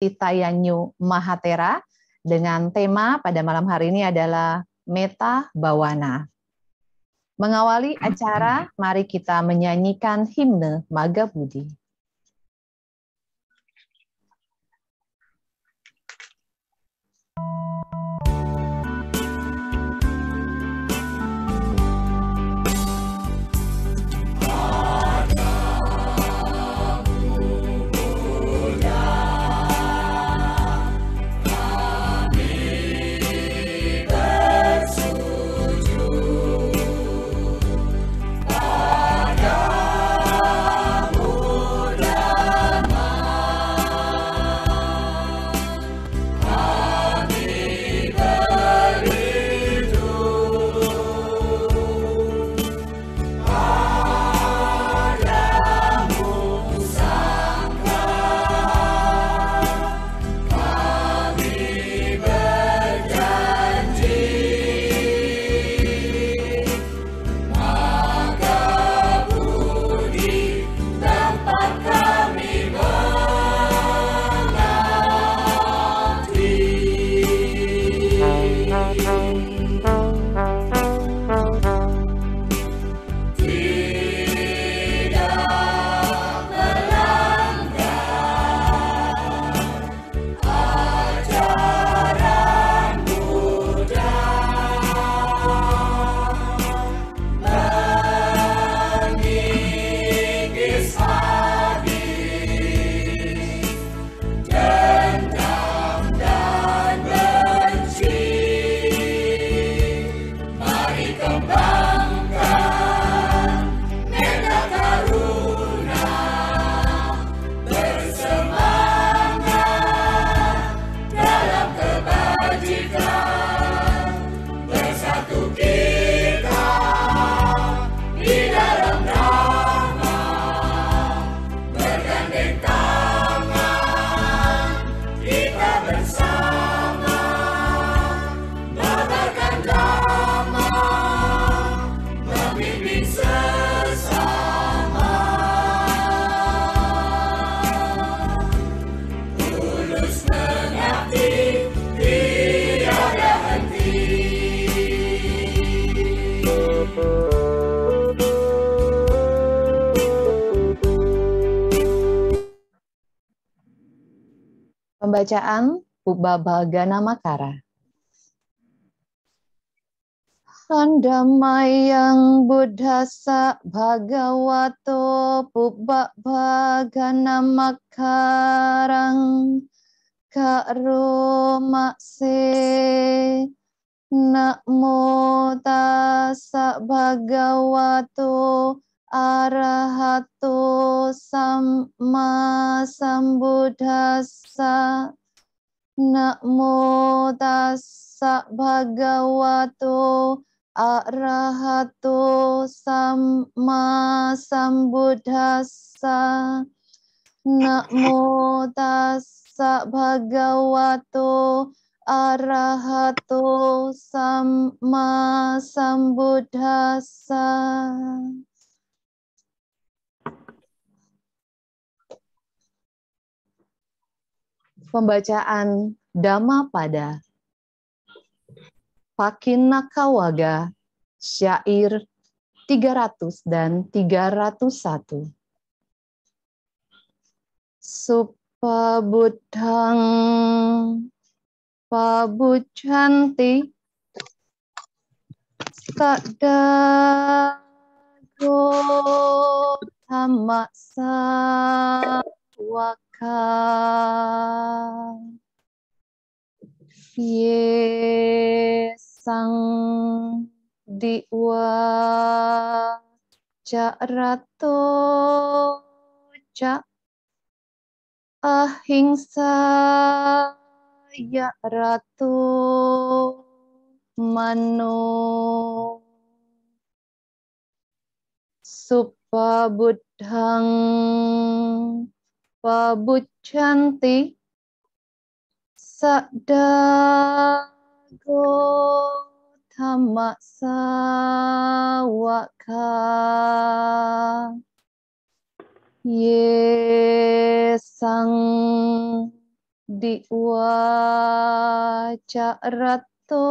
Titayanyu Mahatera dengan tema pada malam hari ini adalah Meta Bawana. Mengawali acara, mari kita menyanyikan himne Maga Budi. Pembacaan Pubbabhagana Makara. Handamayang buddhasa bhagavato Pubbabhagana Makarang karomakse namo tassa bhagavato arahato samma sambuddhassa namo tassa bhagavato arahato samma sambuddhassa namo tassa bhagavato arahato samma sambuddhassa. Pembacaan Dhammapada Pakinakawaga syair 300 dan 301. Supabuddhang pabuchanti sadago dhamasa waka ye sang diwa carato ca ahingsa ya ratu mano supabuddhang pabuchanti sadago dhamasa waka ye sang budi waca rato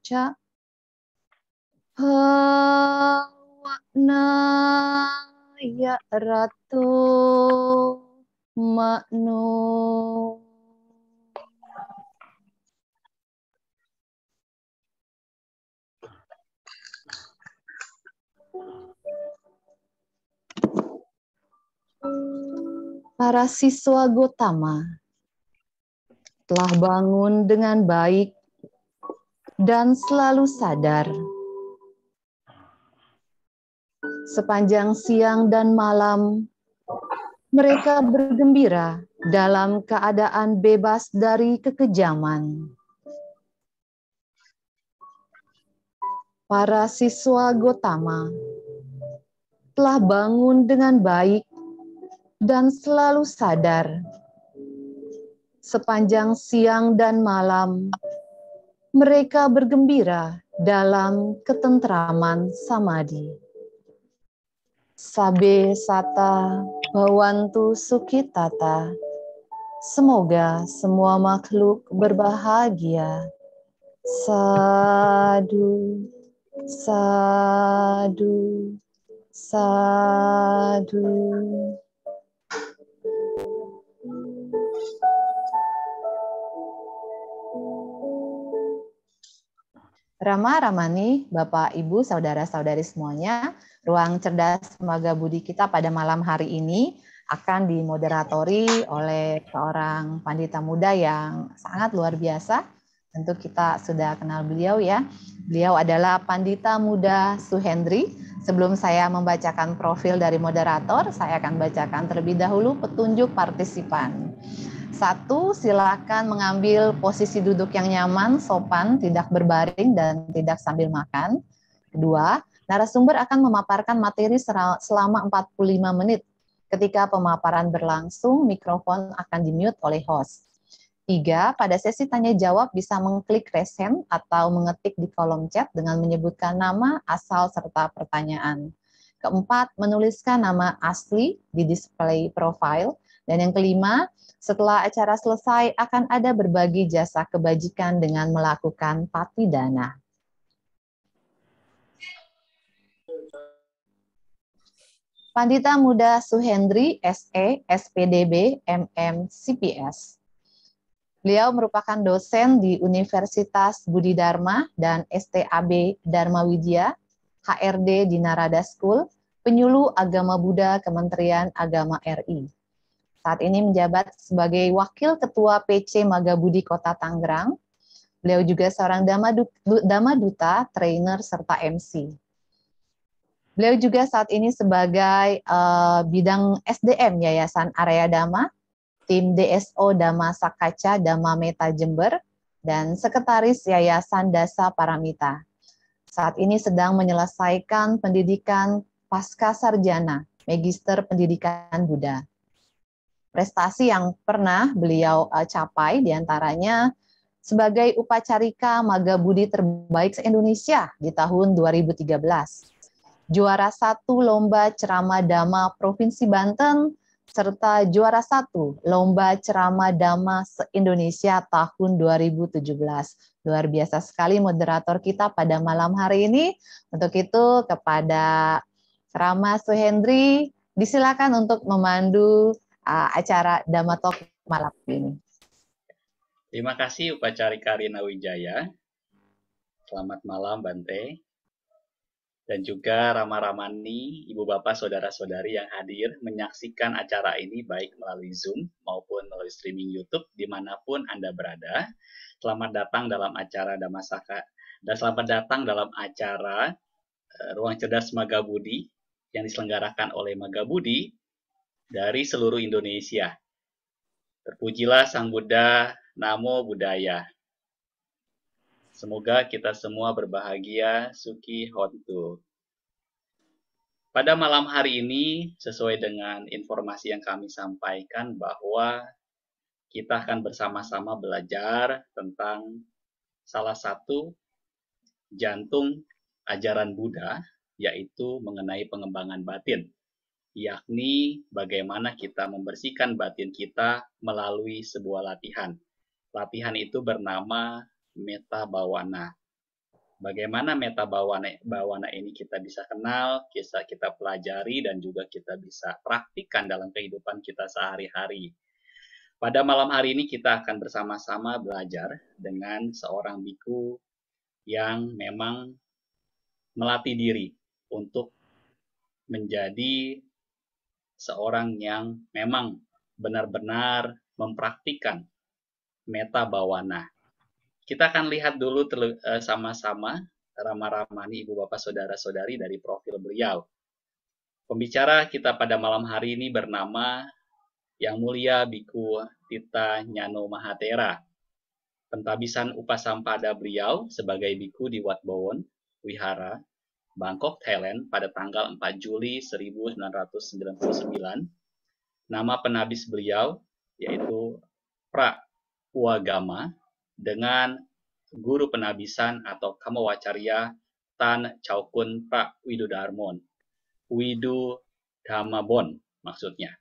ca hawana ya ratu makno. Para siswa Gotama telah bangun dengan baik dan selalu sadar. Sepanjang siang dan malam, mereka bergembira dalam keadaan bebas dari kekejaman. Para siswa Gotama telah bangun dengan baik dan selalu sadar. Sepanjang siang dan malam, mereka bergembira dalam ketentraman samadhi. Sabe sata bhavantu sukhitata. Semoga semua makhluk berbahagia. Sadu, sadu, sadu. Rama, Ramani, Bapak, Ibu, Saudara-saudari semuanya, ruang cerdas Maga Budi kita pada malam hari ini akan dimoderatori oleh seorang pandita muda yang sangat luar biasa. Tentu kita sudah kenal beliau ya. Beliau adalah Pandita Muda Suhendri. Sebelum saya membacakan profil dari moderator, saya akan bacakan terlebih dahulu petunjuk partisipan. 1, silakan mengambil posisi duduk yang nyaman, sopan, tidak berbaring, dan tidak sambil makan. 2, narasumber akan memaparkan materi selama 45 menit. Ketika pemaparan berlangsung, mikrofon akan di-mute oleh host. 3, pada sesi tanya-jawab bisa mengklik raise hand atau mengetik di kolom chat dengan menyebutkan nama, asal, serta pertanyaan. 4, menuliskan nama asli di display profile. Dan yang kelima, setelah acara selesai akan ada berbagi jasa kebajikan dengan melakukan patidana. Pandita Muda Suhendri, SE, SPDB, MM, CPS. Beliau merupakan dosen di Universitas Budi Dharma dan STAB Dharma Widya, HRD di Narada School, penyuluh agama Buddha Kementerian Agama RI. Saat ini menjabat sebagai Wakil Ketua PC Maga Budi Kota Tangerang. Beliau juga seorang Dhamma Duta, trainer, serta MC. Beliau juga saat ini sebagai bidang SDM Yayasan Arya Dhamma, tim DSO Dhamma Sakaca Dhamma Meta Jember, dan Sekretaris Yayasan Dasa Paramita. Saat ini sedang menyelesaikan pendidikan pasca sarjana, Magister Pendidikan Buddha. Prestasi yang pernah beliau capai diantaranya sebagai upacarika Maga Budi terbaik se-Indonesia di tahun 2013. Juara 1 Lomba Ceramah Dhamma Provinsi Banten, serta juara 1 Lomba Ceramah Dhamma se-Indonesia tahun 2017. Luar biasa sekali moderator kita pada malam hari ini. Untuk itu kepada Rama Suhendri, disilakan untuk memandu acara Dhamma Talk malam ini. Terima kasih Upacarika Rina Wijaya. Selamat malam Bante. Dan juga Rama Ramani, Ibu Bapak Saudara-saudari yang hadir menyaksikan acara ini baik melalui Zoom maupun melalui streaming YouTube dimanapun Anda berada. Selamat datang dalam acara Dhammasaka dan selamat datang dalam acara Ruang Cerdas Maga Budi yang diselenggarakan oleh Maga Budi dari seluruh Indonesia. Terpujilah Sang Buddha, Namo Buddhaya. Semoga kita semua berbahagia, Suki Hontu. Pada malam hari ini, sesuai dengan informasi yang kami sampaikan bahwa kita akan bersama-sama belajar tentang salah satu jantung ajaran Buddha, yaitu mengenai pengembangan batin. yakni bagaimana kita membersihkan batin kita melalui sebuah latihan. Latihan itu bernama metta bawana. Bagaimana metta bawana ini kita bisa kenal, kita pelajari, dan juga kita bisa praktikkan dalam kehidupan kita sehari-hari. Pada malam hari ini kita akan bersama-sama belajar dengan seorang biku yang memang melatih diri untuk menjadi seorang yang memang benar-benar mempraktikkan metta bawana. Kita akan lihat dulu sama-sama Rama-Ramani, Ibu Bapak Saudara-saudari, dari profil beliau. Pembicara kita pada malam hari ini bernama Yang Mulia Biku Tita Nyano Mahathera. Pentabisan Upasampada beliau sebagai biku di Wat Bowen, Wihara, Bangkok, Thailand pada tanggal 4 Juli 1999. Nama penabis beliau yaitu Pra Uagama dengan guru penabisan atau Kamawacarya Tan Chaukun Pra Widudarmon. Widudhamabon maksudnya.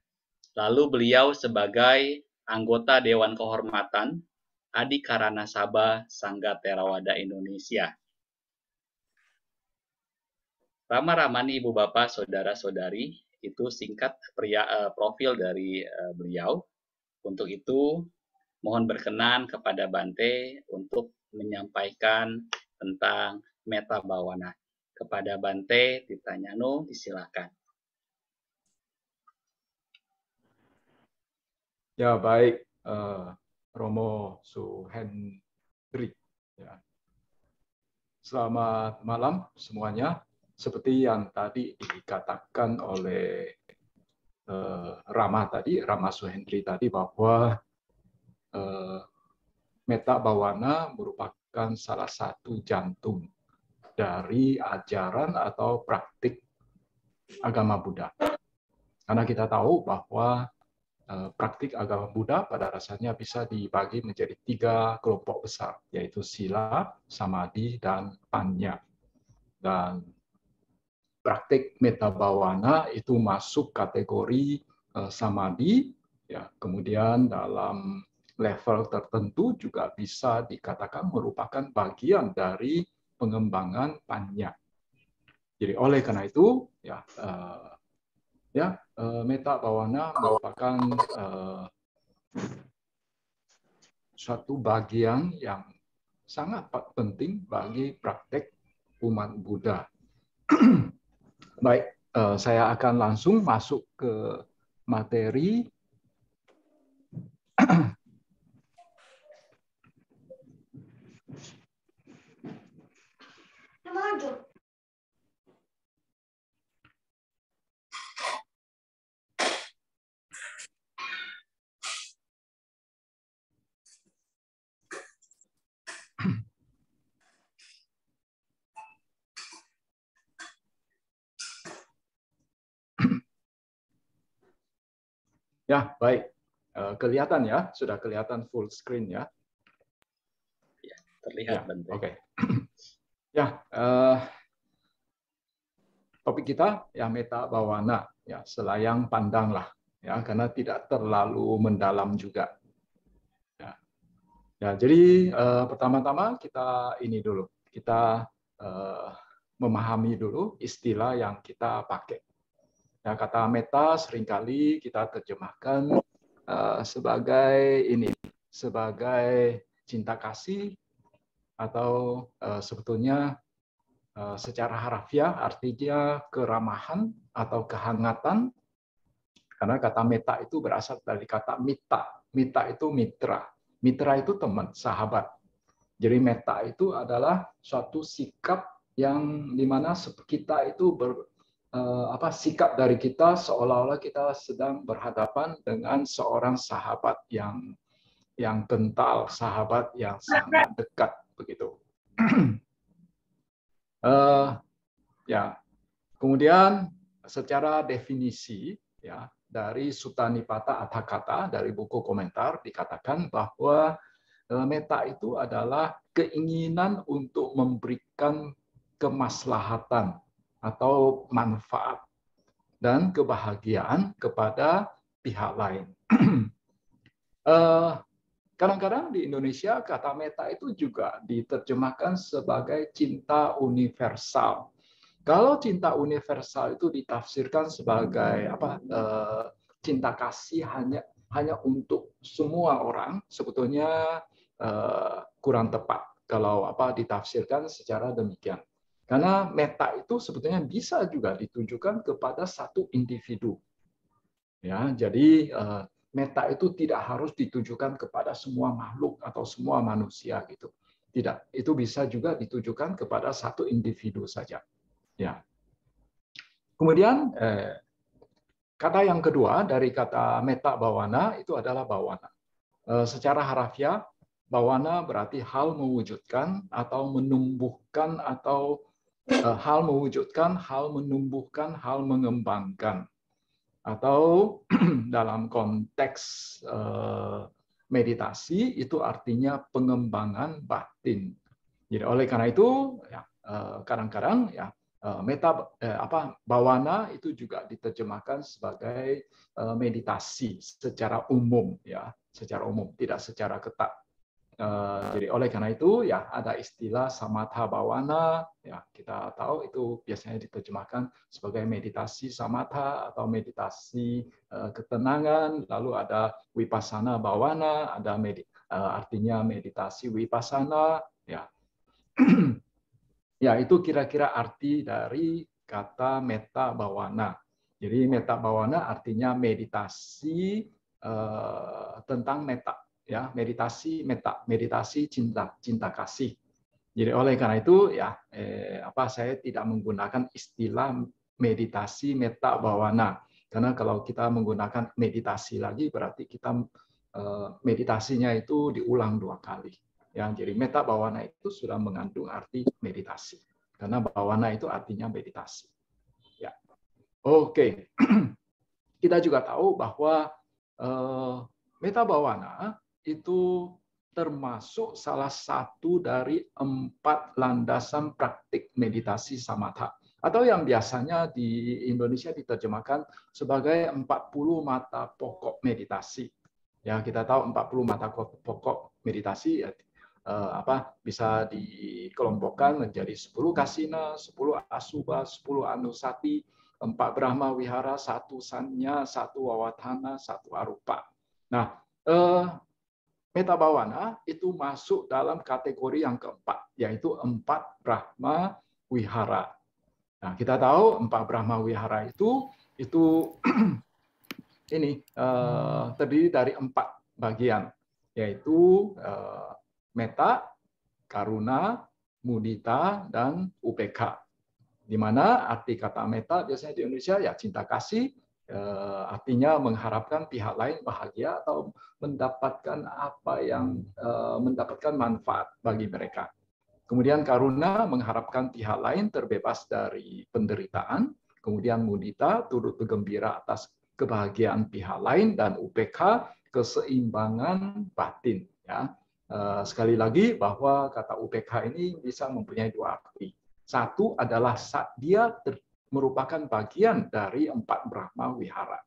Lalu beliau sebagai anggota Dewan Kehormatan Adikarana Sabha Sangga Theravada Indonesia. Rama-Ramani, Ibu Bapak, Saudara-saudari, itu singkat profil dari beliau. Untuk itu, mohon berkenan kepada Bante untuk menyampaikan tentang metta bawana. Kepada Bante Tita Nyano, disilakan. Ya, baik, Romo Suhendri. Ya. Selamat malam semuanya. Seperti yang tadi dikatakan oleh Rama Suhendri tadi, bahwa metta bawana merupakan salah satu jantung dari ajaran atau praktik agama Buddha. Karena kita tahu bahwa praktik agama Buddha pada dasarnya bisa dibagi menjadi 3 kelompok besar, yaitu sila, samadhi, dan panya. Dan praktik metta bawana itu masuk kategori samadhi, ya. Kemudian dalam level tertentu juga bisa dikatakan merupakan bagian dari pengembangan panya. Jadi oleh karena itu, metta bawana merupakan suatu bagian yang sangat penting bagi praktek umat Buddha. Baik, saya akan langsung masuk ke materi. Ya, baik. Kelihatan ya, sudah kelihatan full screen ya. Ya, terlihat, ya, Bante. Oke. Ya, topik kita ya metta bawana, ya selayang pandang lah, ya karena tidak terlalu mendalam juga. Ya, jadi pertama-tama kita ini dulu, kita memahami dulu istilah yang kita pakai. Ya, kata metta seringkali kita terjemahkan sebagai cinta kasih, atau sebetulnya secara harafiah artinya keramahan atau kehangatan, karena kata metta itu berasal dari kata mita. Mita itu mitra. Mitra itu teman, sahabat. Jadi metta itu adalah suatu sikap yang dimana kita itu sikap dari kita seolah-olah kita sedang berhadapan dengan seorang sahabat yang kental, sahabat yang sangat dekat begitu. Ya, kemudian secara definisi ya dari Sutta Nipata Atthakatha dari buku komentar dikatakan bahwa metta itu adalah keinginan untuk memberikan kemaslahatan atau manfaat dan kebahagiaan kepada pihak lain. Kadang-kadang di Indonesia kata meta itu juga diterjemahkan sebagai cinta universal. Kalau cinta universal itu ditafsirkan sebagai cinta kasih hanya untuk semua orang, sebetulnya kurang tepat kalau ditafsirkan secara demikian. Karena meta itu sebetulnya bisa juga ditujukan kepada satu individu. Ya, jadi meta itu tidak harus ditujukan kepada semua makhluk atau semua manusia gitu. Tidak, itu bisa juga ditujukan kepada satu individu saja. Ya. Kemudian kata yang kedua dari kata meta bawana itu adalah bawana. Secara harafiah, bawana berarti hal mewujudkan atau menumbuhkan atau hal mewujudkan, hal menumbuhkan, hal mengembangkan. Atau dalam konteks meditasi itu artinya pengembangan batin. Jadi oleh karena itu ya kadang-kadang ya bawana itu juga diterjemahkan sebagai meditasi secara umum ya, secara umum, tidak secara ketat. Jadi oleh karena itu ya ada istilah samatha bawana, ya kita tahu itu biasanya diterjemahkan sebagai meditasi samatha atau meditasi ketenangan. Lalu ada vipassana bawana, ada artinya meditasi vipassana, ya. Ya itu kira-kira arti dari kata metta bawana. Jadi metta bawana artinya meditasi tentang metta. Ya, meditasi cinta kasih. Jadi oleh karena itu ya saya tidak menggunakan istilah meditasi metta bawana, karena kalau kita menggunakan meditasi lagi berarti kita meditasinya itu diulang 2 kali. Ya, jadi metta bawana itu sudah mengandung arti meditasi, karena bawana itu artinya meditasi. Ya, oke. Kita juga tahu bahwa metta bawana itu termasuk salah satu dari 4 landasan praktik meditasi samatha, atau yang biasanya di Indonesia diterjemahkan sebagai 40 mata pokok meditasi. Ya, kita tahu 40 mata pokok meditasi ya, bisa dikelompokkan menjadi 10 kasina, 10 asubha, 10 anusati, 4 brahma wihara, 1 sanya, 1 wawatana, 1 arupa. Nah, metta bawana itu masuk dalam kategori yang keempat, yaitu 4 Brahma Wihara. Nah, kita tahu 4 Brahma Wihara itu ini terdiri dari 4 bagian, yaitu metta, karuna, mudita, dan upekha. Di mana arti kata metta biasanya di Indonesia ya cinta kasih, artinya mengharapkan pihak lain bahagia atau mendapatkan mendapatkan manfaat bagi mereka. Kemudian karuna mengharapkan pihak lain terbebas dari penderitaan. Kemudian mudita turut bergembira atas kebahagiaan pihak lain, dan upekha keseimbangan batin. Ya. Sekali lagi bahwa kata upekha ini bisa mempunyai 2 arti. Satu adalah dia merupakan bagian dari 4 Brahma Wihara,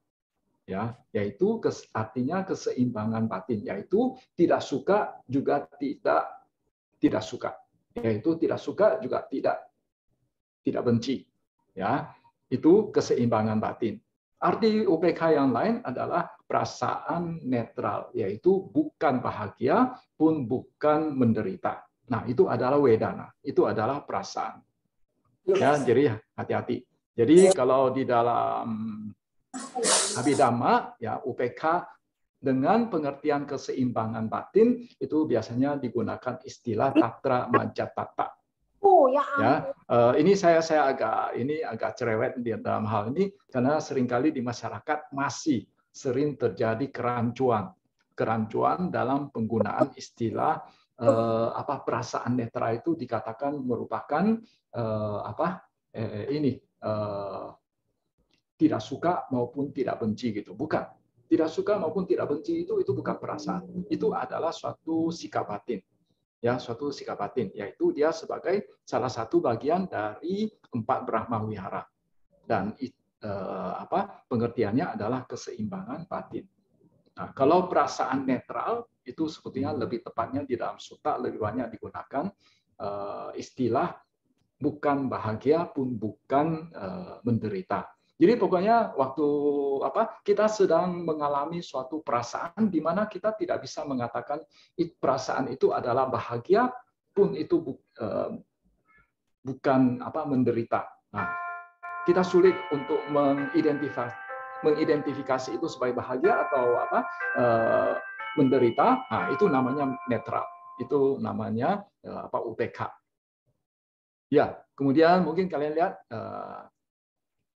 ya, yaitu artinya keseimbangan batin, yaitu tidak suka juga tidak suka, yaitu tidak suka juga tidak benci, ya, itu keseimbangan batin. Arti UPK yang lain adalah perasaan netral, yaitu bukan bahagia pun bukan menderita. Nah, itu adalah wedana, itu adalah perasaan. Ya, jadi hati-hati. Jadi kalau di dalam Abhidhamma, ya UPK dengan pengertian keseimbangan batin itu biasanya digunakan istilah tatra majatata. Oh ya. Ini saya agak cerewet di dalam hal ini karena seringkali di masyarakat masih sering terjadi kerancuan dalam penggunaan istilah perasaan netra itu dikatakan merupakan tidak suka maupun tidak benci gitu. Bukan. Tidak suka maupun tidak benci itu bukan perasaan. Itu adalah suatu sikap batin. Ya, suatu sikap batin, yaitu dia sebagai salah satu bagian dari 4 Brahma Wihara. Dan pengertiannya adalah keseimbangan batin. Nah, kalau perasaan netral itu sebetulnya lebih tepatnya di dalam sutta lebih banyak digunakan istilah bukan bahagia pun bukan menderita. Jadi pokoknya waktu kita sedang mengalami suatu perasaan di mana kita tidak bisa mengatakan perasaan itu adalah bahagia pun itu bukan menderita. Nah, kita sulit untuk mengidentifikasi itu sebagai bahagia atau menderita. Nah, itu namanya netral. Itu namanya UPK. Ya, kemudian mungkin kalian lihat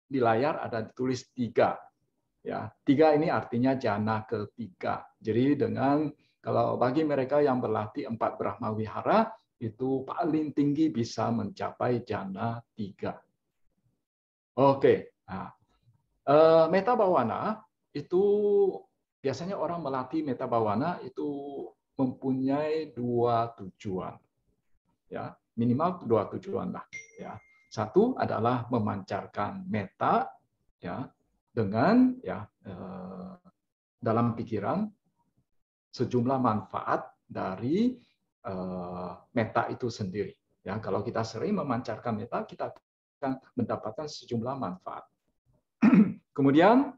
di layar ada ditulis 3. Ya, 3 ini artinya jana ketiga. Jadi kalau bagi mereka yang berlatih 4 Brahma Wihara itu paling tinggi bisa mencapai jana 3. Oke. Nah, metta bhavana itu biasanya orang melatih metta bhavana itu mempunyai 2 tujuan. Ya, minimal 2 tujuan lah, ya. Satu adalah memancarkan metta, ya, dengan dalam pikiran sejumlah manfaat dari metta itu sendiri. Ya, kalau kita sering memancarkan metta, kita akan mendapatkan sejumlah manfaat. Kemudian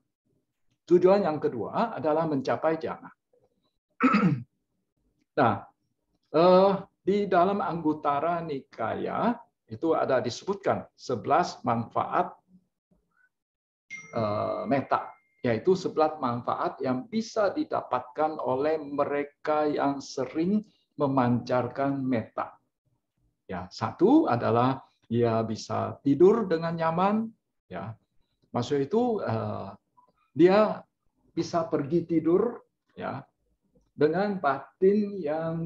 tujuan yang kedua adalah mencapai jana. Nah, di dalam Anguttara Nikaya itu ada disebutkan 11 manfaat metta, yaitu 11 manfaat yang bisa didapatkan oleh mereka yang sering memancarkan metta. Ya, satu adalah dia bisa tidur dengan nyaman, ya. Maksud itu dia bisa pergi tidur, ya, dengan batin yang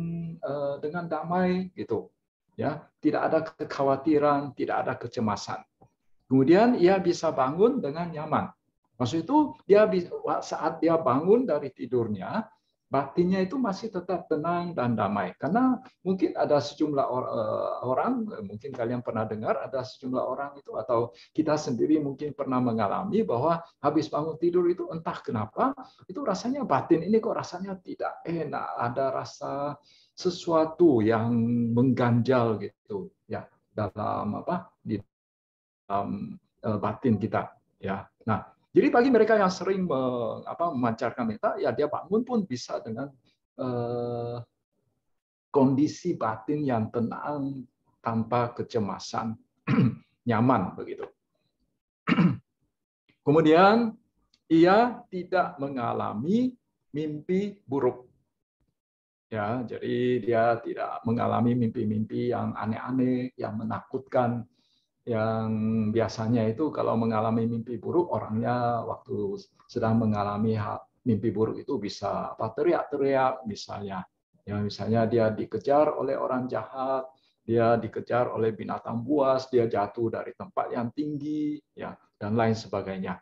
dengan damai gitu, ya, tidak ada kekhawatiran, tidak ada kecemasan. Kemudian ia bisa bangun dengan nyaman. Maksud itu saat dia bangun dari tidurnya, batinnya itu masih tetap tenang dan damai. Karena mungkin ada sejumlah orang, mungkin kalian pernah dengar ada sejumlah orang itu atau kita sendiri mungkin pernah mengalami bahwa habis bangun tidur itu entah kenapa itu rasanya batin ini kok rasanya tidak enak, ada rasa sesuatu yang mengganjal gitu, ya, dalam di batin kita, ya. Nah, jadi bagi mereka yang sering memancarkan metta, ya dia bangun pun bisa dengan kondisi batin yang tenang tanpa kecemasan, nyaman begitu. Kemudian ia tidak mengalami mimpi buruk. Ya, jadi dia tidak mengalami mimpi-mimpi yang aneh-aneh, yang menakutkan. Yang biasanya itu kalau mengalami mimpi buruk, orangnya waktu sedang mengalami mimpi buruk itu bisa teriak-teriak misalnya. Ya, misalnya dia dikejar oleh orang jahat, dia dikejar oleh binatang buas, dia jatuh dari tempat yang tinggi, ya, dan lain sebagainya.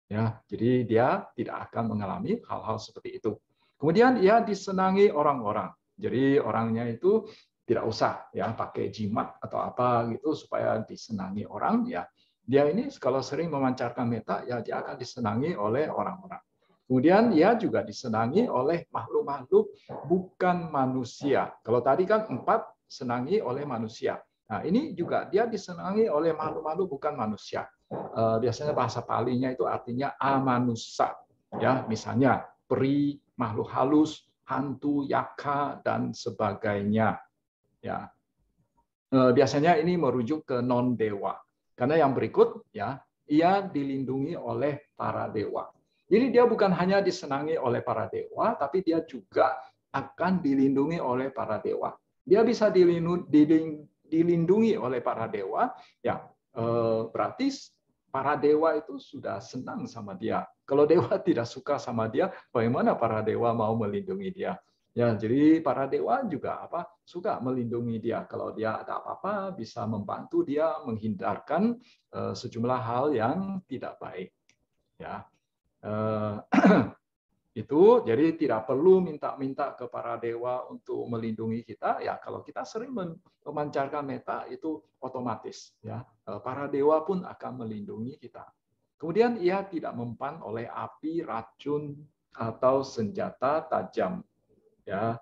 Ya, jadi dia tidak akan mengalami hal-hal seperti itu. Kemudian ia disenangi orang-orang. Jadi orangnya itu tidak usah ya pakai jimat atau apa gitu supaya disenangi orang, ya. Dia ini kalau sering memancarkan metta, ya dia akan disenangi oleh orang-orang. Kemudian ia juga disenangi oleh makhluk-makhluk bukan manusia. Kalau tadi kan 4 senangi oleh manusia. Nah, ini juga dia disenangi oleh makhluk-makhluk bukan manusia. Biasanya bahasa Palinya itu artinya amanusa, ya, misalnya peri, makhluk halus, hantu, yaka, dan sebagainya. Ya, biasanya ini merujuk ke non dewa. Karena yang berikut, ya, ia dilindungi oleh para dewa. Jadi dia bukan hanya disenangi oleh para dewa, tapi dia juga akan dilindungi oleh para dewa. Dia bisa dilindungi oleh para dewa, ya, berarti para dewa itu sudah senang sama dia. Kalau dewa tidak suka sama dia, bagaimana para dewa mau melindungi dia? Ya, jadi para dewa juga suka melindungi dia. Kalau dia ada apa-apa, bisa membantu dia menghindarkan sejumlah hal yang tidak baik. Ya, itu jadi tidak perlu minta-minta ke para dewa untuk melindungi kita. Ya, kalau kita sering memancarkan metta itu otomatis. Ya, para dewa pun akan melindungi kita. Kemudian ia tidak mempan oleh api, racun, atau senjata tajam. Ya,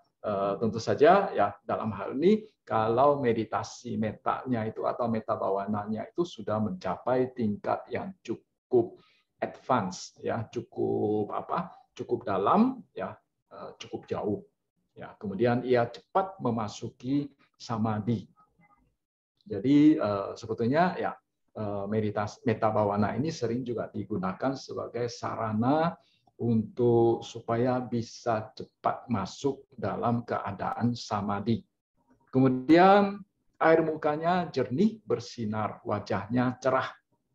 tentu saja ya dalam hal ini kalau meditasi metanya itu atau meta bawananya itu sudah mencapai tingkat yang cukup advance, ya, cukup dalam, ya, cukup jauh. Ya, kemudian ia cepat memasuki samadhi. Jadi sebetulnya ya meditasi meta bawana ini sering juga digunakan sebagai sarana untuk supaya bisa cepat masuk dalam keadaan samadhi. Kemudian air mukanya jernih, bersinar, wajahnya cerah.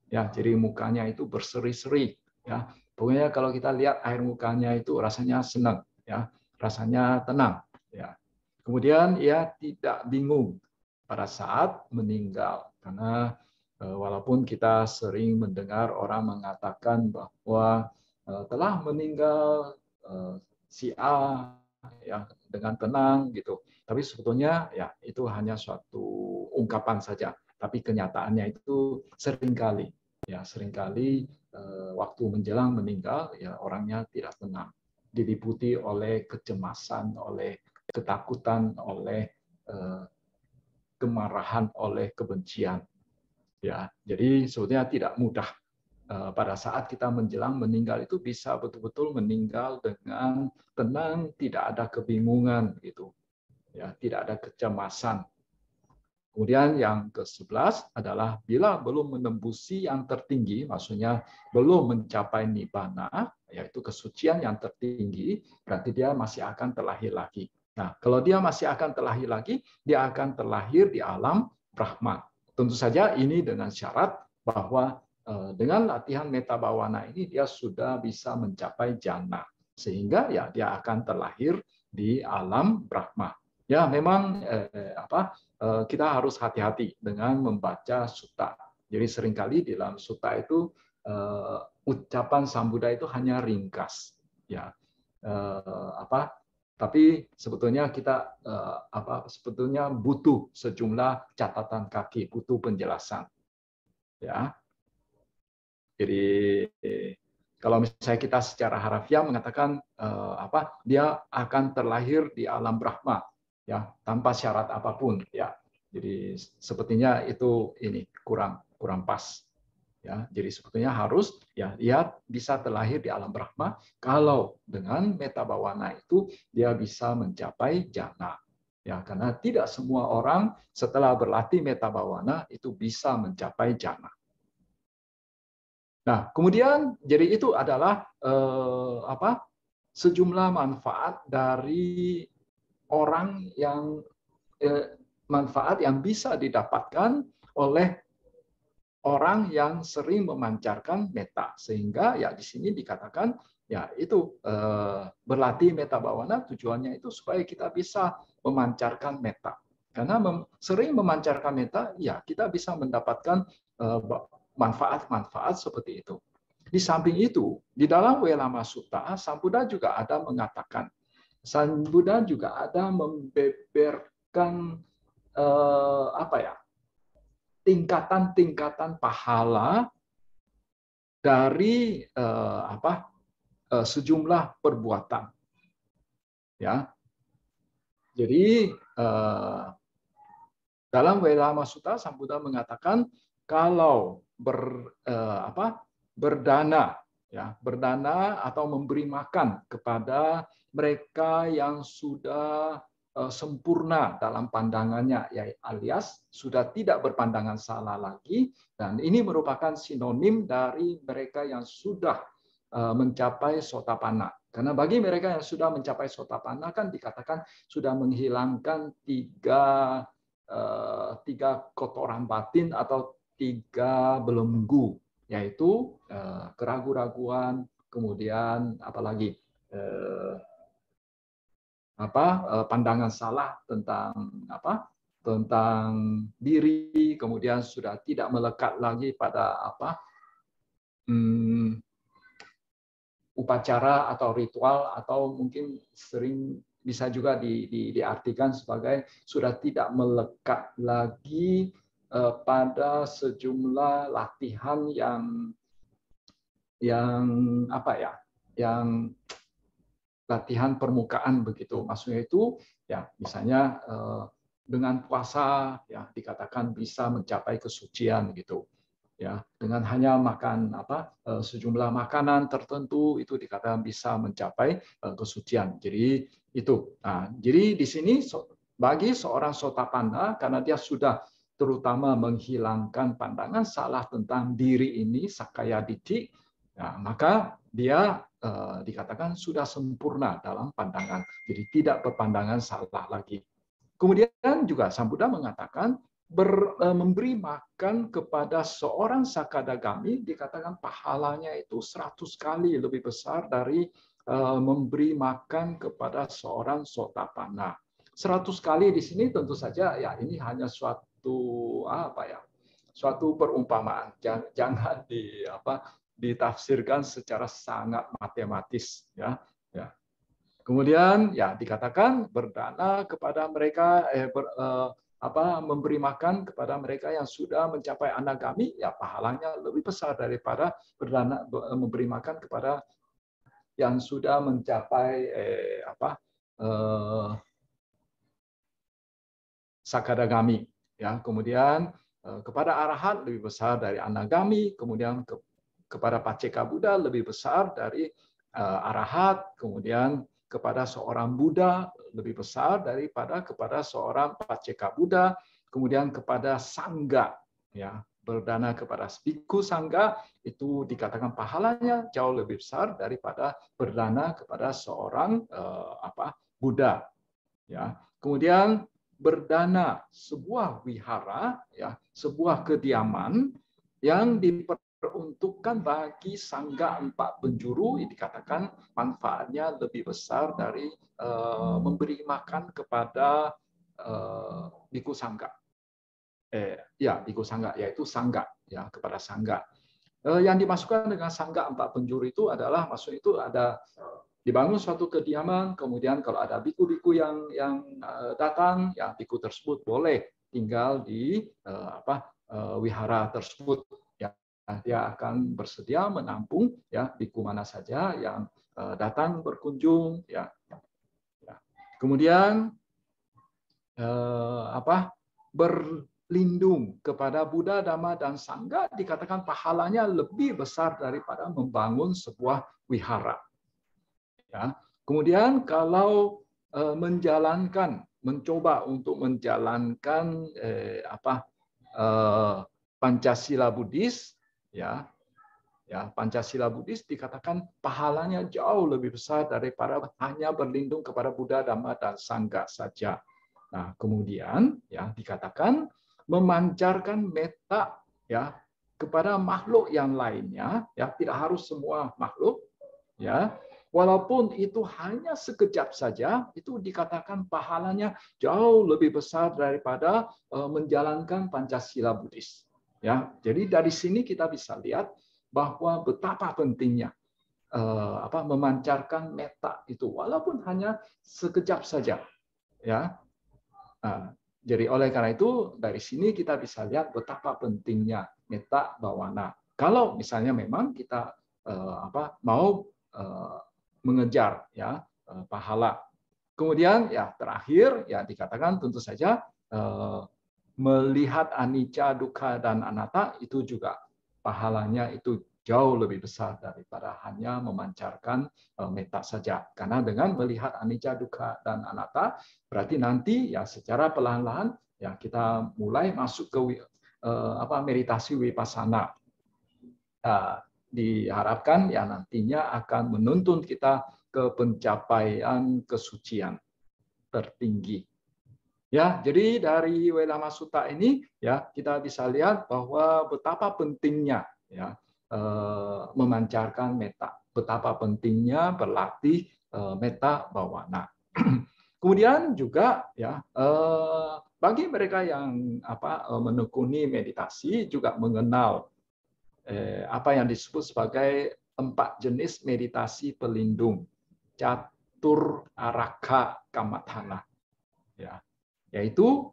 Ya, jadi mukanya itu berseri-seri. Ya, pokoknya kalau kita lihat air mukanya itu rasanya senang, ya, rasanya tenang. Ya. Kemudian ia tidak bingung pada saat meninggal, karena walaupun kita sering mendengar orang mengatakan bahwa telah meninggal si A, ya, dengan tenang gitu, tapi sebetulnya ya itu hanya suatu ungkapan saja, tapi kenyataannya itu seringkali waktu menjelang meninggal ya orangnya tidak tenang, diliputi oleh kecemasan, oleh ketakutan, oleh kemarahan, oleh kebencian. Ya, jadi sebetulnya tidak mudah pada saat kita menjelang meninggal itu bisa betul-betul meninggal dengan tenang, tidak ada kebingungan gitu. Ya, tidak ada kecemasan. Kemudian yang ke-11 adalah bila belum menembusi yang tertinggi, maksudnya belum mencapai nibbana, yaitu kesucian yang tertinggi, berarti dia masih akan terlahir lagi. Nah, kalau dia masih akan terlahir lagi, dia akan terlahir di alam Brahma. Tentu saja ini dengan syarat bahwa dengan latihan meta bawana ini dia sudah bisa mencapai jana, sehingga ya dia akan terlahir di alam Brahma. Ya, memang kita harus hati-hati dengan membaca sutta. Jadi seringkali di dalam sutta itu ucapan Sambuddha itu hanya ringkas, ya. Tapi sebetulnya kita sebetulnya butuh sejumlah catatan kaki, butuh penjelasan, ya. Jadi kalau misalnya kita secara harafiah mengatakan dia akan terlahir di alam Brahma, ya, tanpa syarat apapun, ya. Jadi sepertinya itu kurang pas, ya. Jadi sebetulnya harus ya dia bisa terlahir di alam Brahma kalau dengan meta bawana itu dia bisa mencapai jana, ya, karena tidak semua orang setelah berlatih meta bawana itu bisa mencapai jana. Nah, kemudian jadi itu adalah sejumlah manfaat dari orang yang manfaat yang bisa didapatkan oleh orang yang sering memancarkan meta, sehingga ya di sini dikatakan ya itu berlatih meta bawana tujuannya itu supaya kita bisa memancarkan meta, karena sering memancarkan meta ya kita bisa mendapatkan manfaat-manfaat seperti itu. Di samping itu, di dalam Welama Sutta, Sang Buddha juga ada mengatakan, Sang Buddha juga ada membeberkan tingkatan-tingkatan pahala dari sejumlah perbuatan. Ya, jadi dalam Welama Sutta, Sang Buddha mengatakan kalau berdana atau memberi makan kepada mereka yang sudah sempurna dalam pandangannya, ya, alias sudah tidak berpandangan salah lagi, dan ini merupakan sinonim dari mereka yang sudah mencapai sotapanna. Karena bagi mereka yang sudah mencapai sotapanna kan dikatakan sudah menghilangkan tiga kotoran batin atau 3 belenggu, yaitu keraguan-raguan, kemudian apalagi pandangan salah tentang diri, kemudian sudah tidak melekat lagi pada upacara atau ritual, atau mungkin sering bisa juga diartikan sebagai sudah tidak melekat lagi pada sejumlah latihan yang apa ya, yang latihan permukaan begitu. Maksudnya itu ya misalnya dengan puasa ya dikatakan bisa mencapai kesucian gitu. Ya, dengan hanya makan sejumlah makanan tertentu itu dikatakan bisa mencapai kesucian. Jadi itu. Nah, jadi di sini bagi seorang Sotapanna karena dia sudah terutama menghilangkan pandangan salah tentang diri ini Sakaya Ditti, ya, maka dia dikatakan sudah sempurna dalam pandangan. Jadi tidak berpandangan salah lagi. Kemudian juga Sang Buddha mengatakan memberi makan kepada seorang sakadagami dikatakan pahalanya itu 100 kali lebih besar dari memberi makan kepada seorang sotapanna. 100 kali di sini tentu saja ya ini hanya suatu suatu perumpamaan. Jangan ditafsirkan secara sangat matematis ya. Kemudian ya dikatakan berdana kepada mereka memberi makan kepada mereka yang sudah mencapai anagami ya pahalanya lebih besar daripada berdana memberi makan kepada yang sudah mencapai sakadagami ya. Kemudian kepada arahat lebih besar dari anagami, kemudian kepada paceka Buddha lebih besar dari arahat, kemudian kepada seorang Buddha lebih besar daripada kepada seorang paceka Buddha, kemudian kepada sangga ya, berdana kepada bhikkhu sangga itu dikatakan pahalanya jauh lebih besar daripada berdana kepada seorang Buddha ya. Kemudian berdana sebuah wihara ya, sebuah kediaman yang diperuntukkan bagi sangga 4 penjuru, dikatakan manfaatnya lebih besar dari memberi makan kepada bhikkhu sangga. Bhikkhu sangga yaitu sangga ya, kepada sangga. Yang dimasukkan dengan sangga 4 penjuru itu adalah maksud itu ada dibangun suatu kediaman, kemudian kalau ada biku-biku yang datang, ya biku tersebut boleh tinggal di wihara tersebut. Ya, dia akan bersedia menampung ya biku mana saja yang datang berkunjung. Ya. Kemudian berlindung kepada Buddha, Dhamma, dan Sangha dikatakan pahalanya lebih besar daripada membangun sebuah wihara. Ya. Kemudian kalau mencoba untuk menjalankan Pancasila Buddhis, ya Pancasila Buddhis dikatakan pahalanya jauh lebih besar daripada hanya berlindung kepada Buddha, Dhamma, dan Sangha saja. Nah, kemudian ya dikatakan memancarkan metta ya kepada makhluk yang lainnya, ya tidak harus semua makhluk, ya. Walaupun itu hanya sekejap saja, itu dikatakan pahalanya jauh lebih besar daripada menjalankan Pancasila Buddhis. Ya, jadi dari sini kita bisa lihat bahwa betapa pentingnya memancarkan metta itu, walaupun hanya sekejap saja. Ya, jadi oleh karena itu dari sini kita bisa lihat betapa pentingnya metta bawana. Kalau misalnya memang kita mau mengejar ya pahala. Kemudian ya terakhir ya dikatakan tentu saja melihat anicca, dukkha, dan anatta itu juga pahalanya itu jauh lebih besar daripada hanya memancarkan metta saja. Karena dengan melihat anicca, dukkha, dan anatta berarti nanti ya secara perlahan-lahan ya kita mulai masuk ke meditasi vipassana. Diharapkan ya nantinya akan menuntun kita ke pencapaian kesucian tertinggi. Ya, jadi dari Welama Sutta ini ya kita bisa lihat bahwa betapa pentingnya ya memancarkan metta, betapa pentingnya berlatih metta bawana. Kemudian juga ya bagi mereka yang menekuni meditasi juga mengenal apa yang disebut sebagai 4 jenis meditasi pelindung, catur araka kamathana, ya, yaitu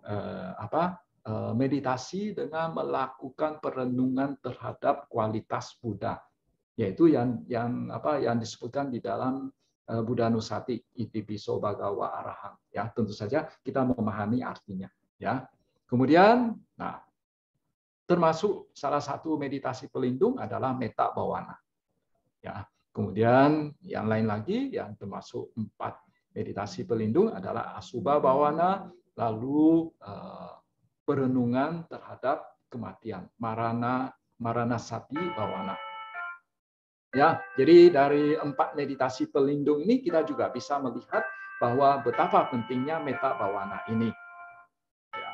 meditasi dengan melakukan perenungan terhadap kualitas Buddha. yaitu yang disebutkan di dalam Buddha Nusati Itipiso Bhagawa Arahang. Ya, tentu saja kita memahami artinya. Ya, kemudian, nah, termasuk salah satu meditasi pelindung adalah metta bhavana. Ya, kemudian yang lain lagi yang termasuk 4 meditasi pelindung adalah asubha bhavana, lalu perenungan terhadap kematian, maranasati bhavana. Ya, jadi dari 4 meditasi pelindung ini kita juga bisa melihat bahwa betapa pentingnya metta bhavana ini. Ya.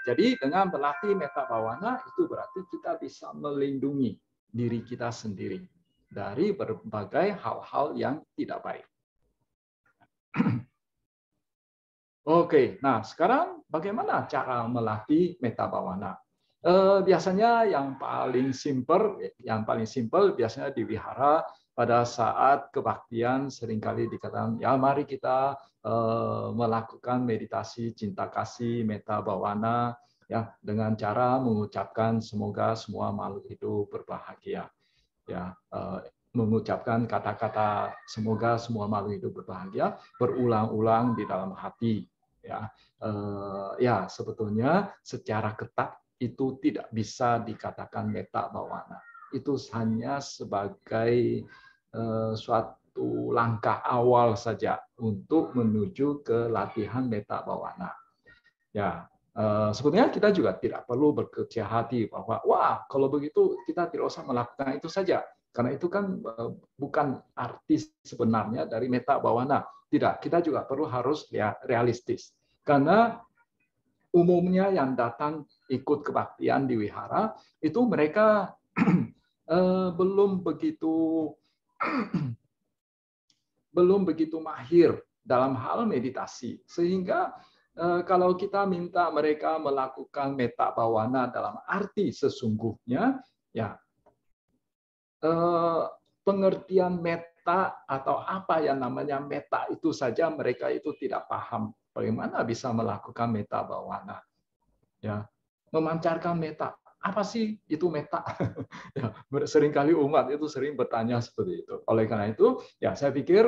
Jadi dengan berlatih metta bhavana itu berarti kita bisa melindungi diri kita sendiri dari berbagai hal-hal yang tidak baik. Oke, nah sekarang bagaimana cara melatih metta bhavana? Biasanya yang paling simpel biasanya di wihara pada saat kebaktian seringkali dikatakan ya mari kita melakukan meditasi cinta kasih metta bhavana ya dengan cara mengucapkan semoga semua makhluk hidup berbahagia ya mengucapkan kata-kata semoga semua makhluk hidup berbahagia berulang-ulang di dalam hati ya ya sebetulnya secara ketat itu tidak bisa dikatakan metta bhavana. Itu hanya sebagai suatu langkah awal saja untuk menuju ke latihan metta bhavana. Ya, sebetulnya kita juga tidak perlu berkecil hati bahwa wah kalau begitu kita tidak usah melakukan itu saja. Karena itu kan bukan arti sebenarnya dari metta bhavana. Tidak, kita juga perlu harus realistis. Karena umumnya yang datang ikut kebaktian di wihara itu mereka belum begitu mahir dalam hal meditasi sehingga kalau kita minta mereka melakukan metta bhavana dalam arti sesungguhnya ya pengertian metta atau apa yang namanya metta itu saja mereka itu tidak paham. Bagaimana bisa melakukan metta bhavana? Ya, memancarkan metta. Apa sih itu metta? Ya, seringkali umat itu sering bertanya seperti itu. Oleh karena itu, ya saya pikir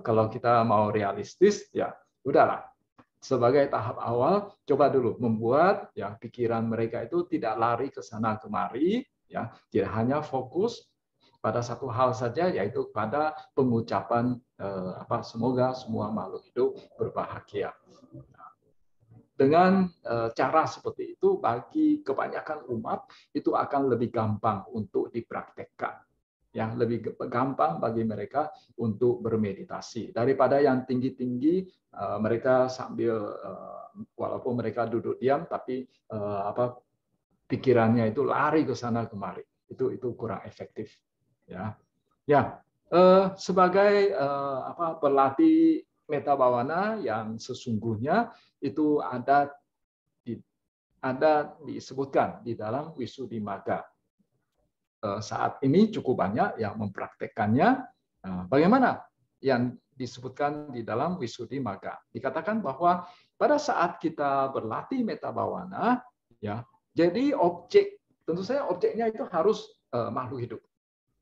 kalau kita mau realistis, ya udahlah. Sebagai tahap awal, coba dulu membuat ya pikiran mereka itu tidak lari ke sana kemari, ya tidak hanya fokus pada satu hal saja, yaitu pada pengucapan semoga semua makhluk hidup berbahagia. Dengan cara seperti itu, bagi kebanyakan umat itu akan lebih gampang untuk dipraktekkan. Ya, lebih gampang bagi mereka untuk bermeditasi daripada yang tinggi-tinggi mereka sambil walaupun mereka duduk diam tapi pikirannya itu lari ke sana kemari. Itu kurang efektif. Ya, sebagai berlatih metta bhavana yang sesungguhnya itu ada disebutkan di dalam Visuddhimagga. Saat ini cukup banyak yang mempraktekannya. Bagaimana yang disebutkan di dalam Visuddhimagga? Dikatakan bahwa pada saat kita berlatih metta bhavana, ya, jadi tentu saja objeknya itu harus makhluk hidup.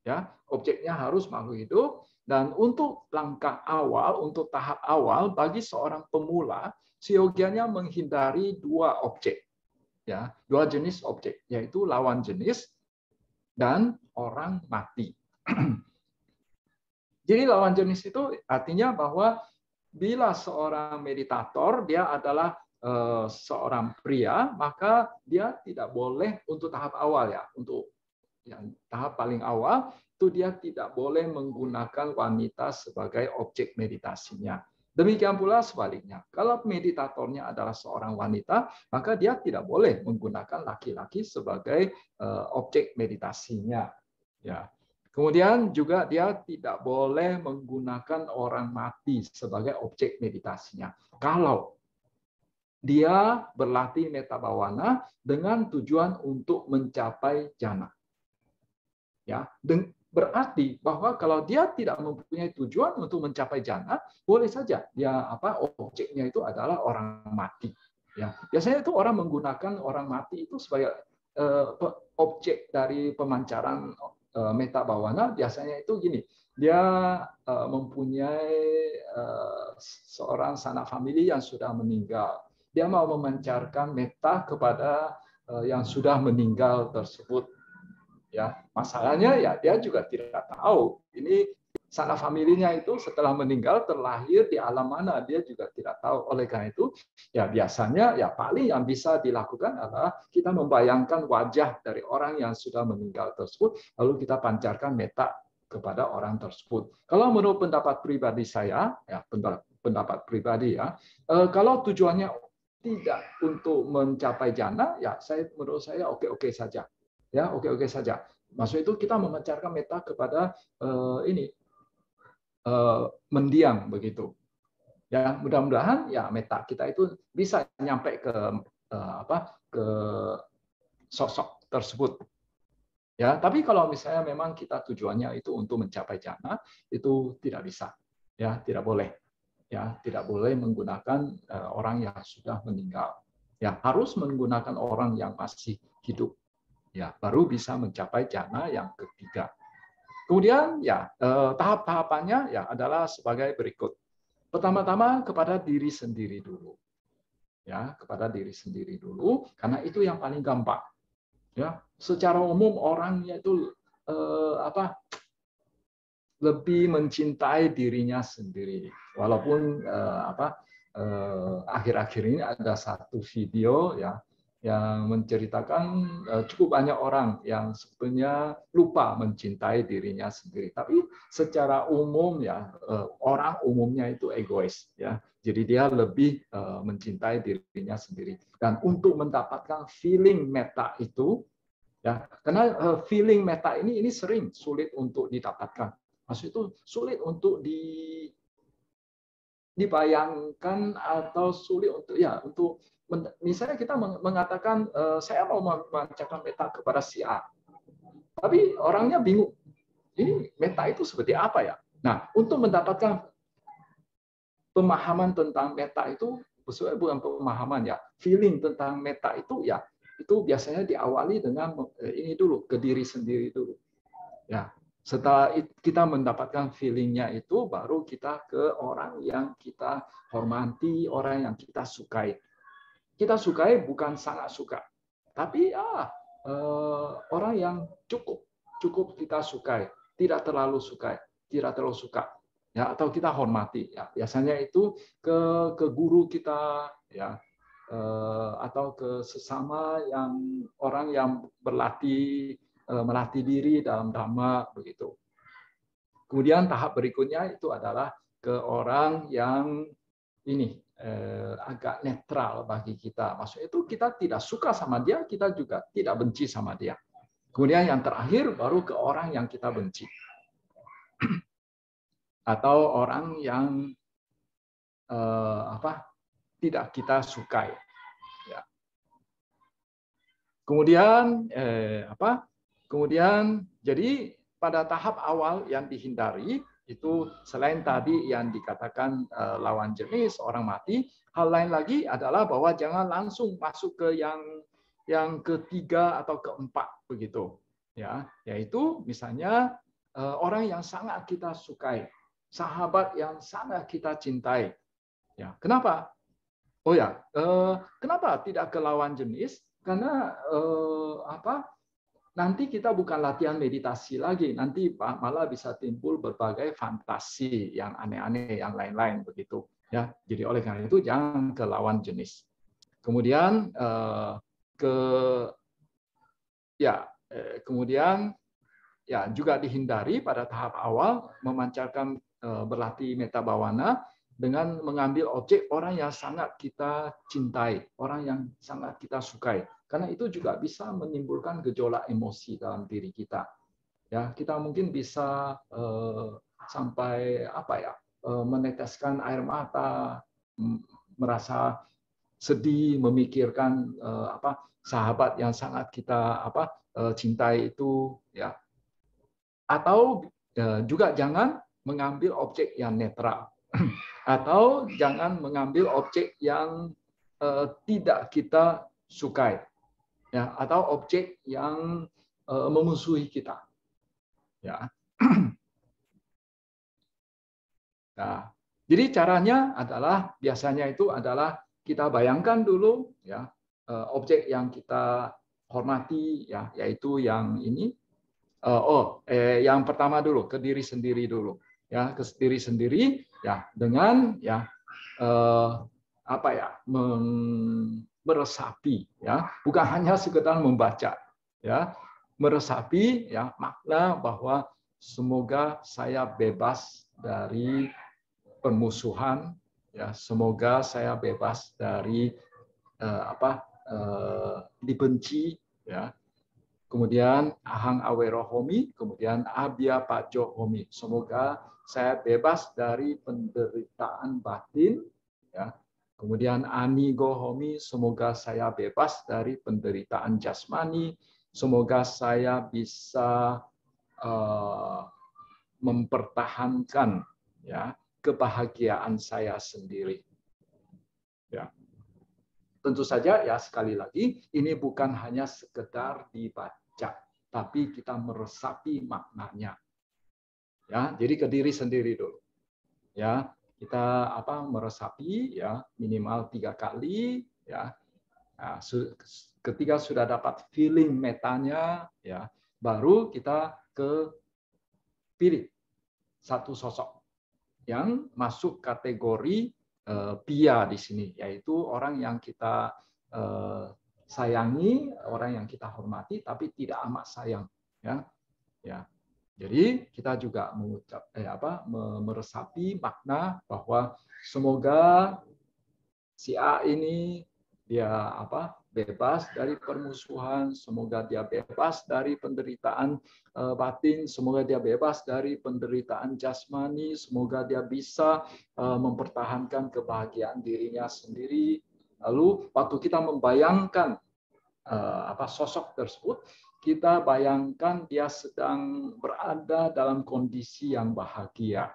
Ya, objeknya harus makhluk hidup dan untuk langkah awal, untuk tahap awal bagi seorang pemula, seyogianya menghindari 2 objek. Ya, 2 jenis objek, yaitu lawan jenis dan orang mati. Jadi lawan jenis itu artinya bahwa bila seorang meditator dia adalah seorang pria, maka dia tidak boleh untuk tahap awal ya, untuk yang tahap paling awal itu dia tidak boleh menggunakan wanita sebagai objek meditasinya. Demikian pula sebaliknya. Kalau meditatornya adalah seorang wanita, maka dia tidak boleh menggunakan laki-laki sebagai objek meditasinya. Ya. Kemudian juga dia tidak boleh menggunakan orang mati sebagai objek meditasinya. Kalau dia berlatih metta bhavana dengan tujuan untuk mencapai jhana. Ya, berarti bahwa kalau dia tidak mempunyai tujuan untuk mencapai jhana, boleh saja dia objeknya itu adalah orang mati. Ya, biasanya itu orang menggunakan orang mati itu sebagai objek dari pemancaran meta bawana biasanya itu gini, dia mempunyai seorang sanak famili yang sudah meninggal. Dia mau memancarkan meta kepada yang sudah meninggal tersebut. Ya, masalahnya ya dia juga tidak tahu ini sanak familinya itu setelah meninggal terlahir di alam mana, dia juga tidak tahu. Oleh karena itu, ya biasanya ya paling yang bisa dilakukan adalah kita membayangkan wajah dari orang yang sudah meninggal tersebut, lalu kita pancarkan meta kepada orang tersebut. Kalau menurut pendapat pribadi saya, ya pendapat pribadi ya, kalau tujuannya tidak untuk mencapai jana, ya menurut saya oke-oke saja. Ya, oke-oke saja. Maksud itu kita memancarkan meta kepada mendiang begitu. Ya, mudah-mudahan ya meta kita itu bisa nyampe ke ke sosok tersebut. Ya, tapi kalau misalnya memang kita tujuannya itu untuk mencapai jana, itu tidak bisa. Ya, tidak boleh. Ya, tidak boleh menggunakan orang yang sudah meninggal. Ya, harus menggunakan orang yang masih hidup. Ya, baru bisa mencapai jana yang ketiga. Kemudian ya tahap-tahapannya ya adalah sebagai berikut. Pertama-tama kepada diri sendiri dulu. Ya, kepada diri sendiri dulu karena itu yang paling gampang. Ya, secara umum orangnya itu lebih mencintai dirinya sendiri. Walaupun akhir-akhir ini ada satu video ya yang menceritakan cukup banyak orang yang sebenarnya lupa mencintai dirinya sendiri. Tapi secara umum ya orang umumnya itu egois ya. Jadi dia lebih mencintai dirinya sendiri. Dan untuk mendapatkan feeling meta itu ya, karena feeling meta ini sering sulit untuk didapatkan. Maksud itu sulit untuk dibayangkan atau sulit untuk misalnya kita mengatakan saya mau memancarkan meta kepada si A, tapi orangnya bingung ini meta itu seperti apa ya. Nah, untuk mendapatkan pemahaman tentang meta itu bukan pemahaman ya, feeling tentang meta itu ya itu biasanya diawali dengan ini dulu, ke diri sendiri dulu. Ya, setelah kita mendapatkan feelingnya itu, baru kita ke orang yang kita hormati, orang yang kita sukai. Kita sukai bukan sangat suka, tapi orang yang cukup kita sukai, tidak terlalu suka, ya, atau kita hormati. Ya, biasanya itu ke guru kita, ya, atau ke sesama orang yang melatih diri dalam dhamma begitu. Kemudian tahap berikutnya itu adalah ke orang yang ini agak netral bagi kita. Maksudnya itu kita tidak suka sama dia, kita juga tidak benci sama dia. Kemudian yang terakhir baru ke orang yang kita benci. Atau orang yang tidak kita sukai. Ya. Kemudian Kemudian jadi pada tahap awal yang dihindari itu selain tadi yang dikatakan lawan jenis orang mati, hal lain lagi adalah bahwa jangan langsung masuk ke yang ketiga atau keempat begitu. Ya, yaitu misalnya orang yang sangat kita sukai, sahabat yang sangat kita cintai. Ya, kenapa? Oh ya, kenapa tidak ke lawan jenis? Karena nanti kita bukan latihan meditasi lagi, nanti malah bisa timbul berbagai fantasi yang aneh-aneh, yang lain-lain begitu. Ya, jadi oleh karena itu jangan ke lawan jenis. Kemudian kemudian juga dihindari pada tahap awal memancarkan berlatih metta bawana dengan mengambil objek orang yang sangat kita cintai, orang yang sangat kita sukai. Karena itu juga bisa menimbulkan gejolak emosi dalam diri kita. Ya, kita mungkin bisa sampai meneteskan air mata, merasa sedih, memikirkan sahabat yang sangat kita cintai itu, ya. Atau juga jangan mengambil objek yang netral, atau jangan mengambil objek yang tidak kita sukai. Ya, atau objek yang memusuhi kita. Ya. Nah, jadi caranya adalah biasanya itu adalah kita bayangkan dulu ya objek yang kita hormati ya, yaitu yang ini. Yang pertama dulu ke diri sendiri dulu ya, ke diri sendiri ya, dengan ya apa ya, meresapi ya, bukan hanya sekedar membaca ya, meresapi ya makna bahwa semoga saya bebas dari permusuhan ya, semoga saya bebas dari dibenci ya. Kemudian ahang awero homi, kemudian abya pajo homi. Semoga saya bebas dari penderitaan batin ya. Kemudian anigo homi, semoga saya bebas dari penderitaan jasmani. Semoga saya bisa mempertahankan ya kebahagiaan saya sendiri. Ya. Tentu saja ya, sekali lagi ini bukan hanya sekedar dibaca, tapi kita meresapi maknanya. Ya, jadi ke diri sendiri dulu. Ya, kita meresapi ya minimal 3 kali ya. Nah, ketika sudah dapat feeling metanya ya, baru kita pilih satu sosok yang masuk kategori pia di sini, yaitu orang yang kita sayangi, orang yang kita hormati, tapi tidak amat sayang. Ya, ya. Jadi kita juga meresapi makna bahwa semoga si A ini dia bebas dari permusuhan, semoga dia bebas dari penderitaan batin, semoga dia bebas dari penderitaan jasmani, semoga dia bisa mempertahankan kebahagiaan dirinya sendiri. Lalu waktu kita membayangkan sosok tersebut, kita bayangkan dia sedang berada dalam kondisi yang bahagia.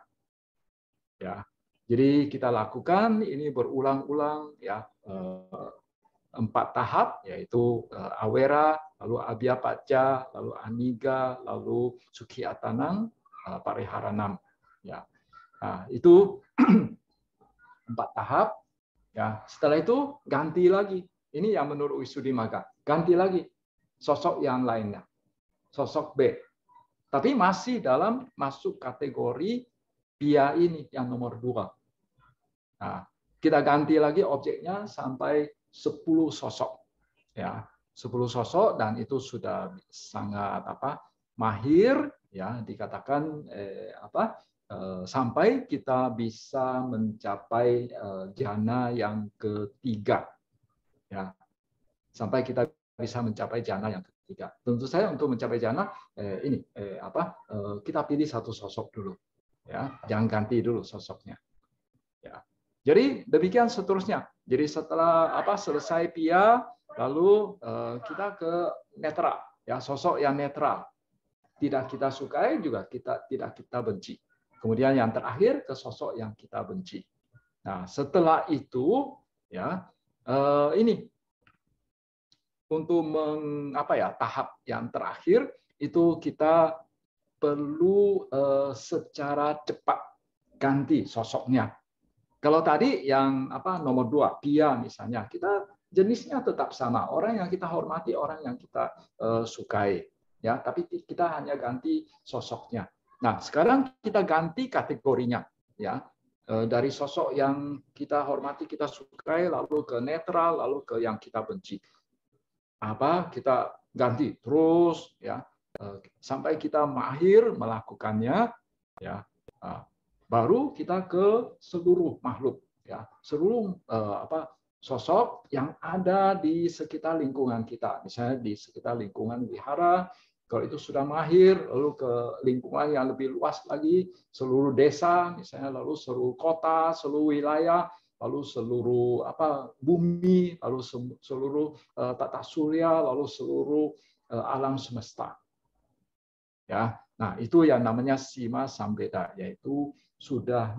Ya. Jadi kita lakukan ini berulang-ulang ya, 4 tahap, yaitu awera, lalu abya paja, lalu aniga, lalu sukhi atanang, pariharanam. Ya. Nah, itu 4 tahap. Ya. Setelah itu ganti lagi. Ini yang menurut Visuddhimagga. Ganti lagi sosok yang lainnya. Sosok B. Tapi masih dalam masuk kategori pia ini yang nomor 2. Nah, kita ganti lagi objeknya sampai 10 sosok. Ya, 10 sosok, dan itu sudah sangat mahir ya, dikatakan sampai kita bisa mencapai jhana yang ketiga. Ya. Sampai kita bisa mencapai jhana yang ketiga. Tentu saja untuk mencapai jhana kita pilih satu sosok dulu. Ya, jangan ganti dulu sosoknya. Ya. Jadi demikian seterusnya. Jadi setelah selesai pia, lalu kita ke netral, ya, sosok yang netral. Tidak kita sukai, juga tidak kita benci. Kemudian yang terakhir ke sosok yang kita benci. Nah, setelah itu ya ini untuk tahap yang terakhir itu kita perlu secara cepat ganti sosoknya. Kalau tadi yang nomor 2 pia misalnya, kita jenisnya tetap sama, orang yang kita hormati, orang yang kita sukai, ya, tapi kita hanya ganti sosoknya. Nah, sekarang kita ganti kategorinya, ya, dari sosok yang kita hormati, kita sukai, lalu ke netral, lalu ke yang kita benci. Kita ganti terus, ya, sampai kita mahir melakukannya, ya. Baru kita ke seluruh makhluk, ya, seluruh sosok yang ada di sekitar lingkungan kita, misalnya di sekitar lingkungan wihara. Kalau itu sudah mahir, lalu ke lingkungan yang lebih luas lagi, seluruh desa, misalnya, lalu seluruh kota, seluruh wilayah, lalu seluruh bumi, lalu seluruh tata surya, lalu seluruh alam semesta. Ya, nah itu yang namanya sima sambeda, yaitu sudah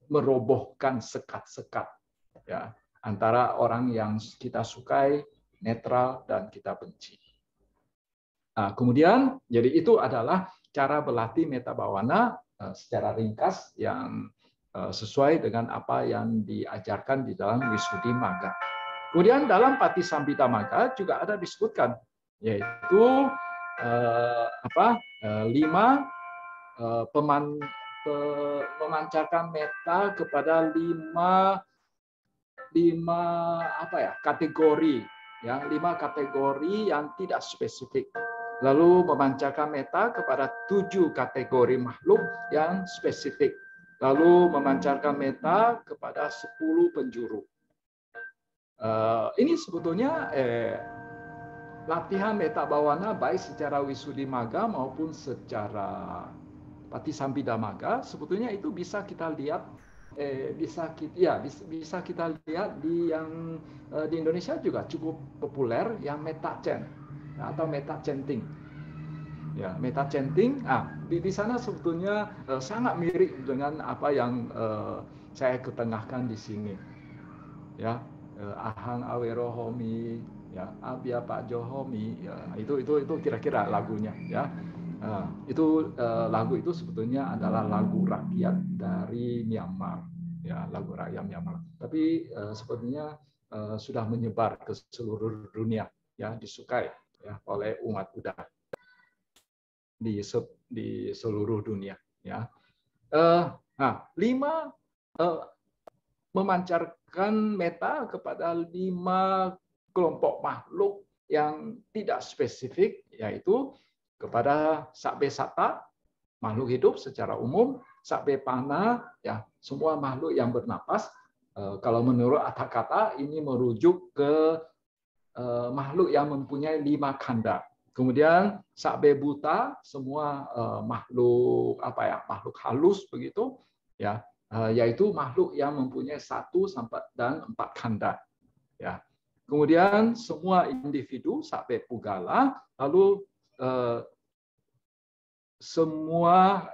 merobohkan sekat-sekat ya antara orang yang kita sukai, netral, dan kita benci. Nah, kemudian jadi itu adalah cara berlatih meta bawana secara ringkas yang sesuai dengan apa yang diajarkan di dalam Wisudimagga. Kemudian dalam Patisambhidamagga juga ada disebutkan, yaitu 5 memancarkan meta kepada 5 kategori, ya, 5 kategori yang tidak spesifik. Lalu memancarkan meta kepada 7 kategori makhluk yang spesifik. Lalu memancarkan meta kepada 10 penjuru. Ini sebetulnya latihan meta bawana baik secara Wisudimagga maupun secara Patisambhidamagga, sebetulnya itu bisa kita lihat bisa kita lihat di Indonesia juga cukup populer yang meta chant atau meta chanting. Ya, meta chanting. Di sana sebetulnya sangat mirip dengan apa yang saya ketengahkan di sini. Ya, ahang awerohomi, ya, abya pak johomi, ya, itu kira-kira lagunya, ya. Lagu itu sebetulnya adalah lagu rakyat dari Myanmar, ya, lagu rakyat Myanmar. Tapi sepertinya sudah menyebar ke seluruh dunia, ya, disukai, ya, oleh umat Buddha di seluruh dunia, ya. 5 memancarkan meta kepada 5 kelompok makhluk yang tidak spesifik, yaitu kepada Sabbe Satta, makhluk hidup secara umum, Sabbe Panna, ya, semua makhluk yang bernapas. Kalau menurut Atthakatha ini merujuk ke makhluk yang mempunyai 5 kanda. Kemudian Sabbe Bhuta, semua makhluk makhluk halus begitu, ya, yaitu makhluk yang mempunyai 1 sampai dan 4 kanda, ya. Kemudian semua individu Sabbe Pugala, lalu semua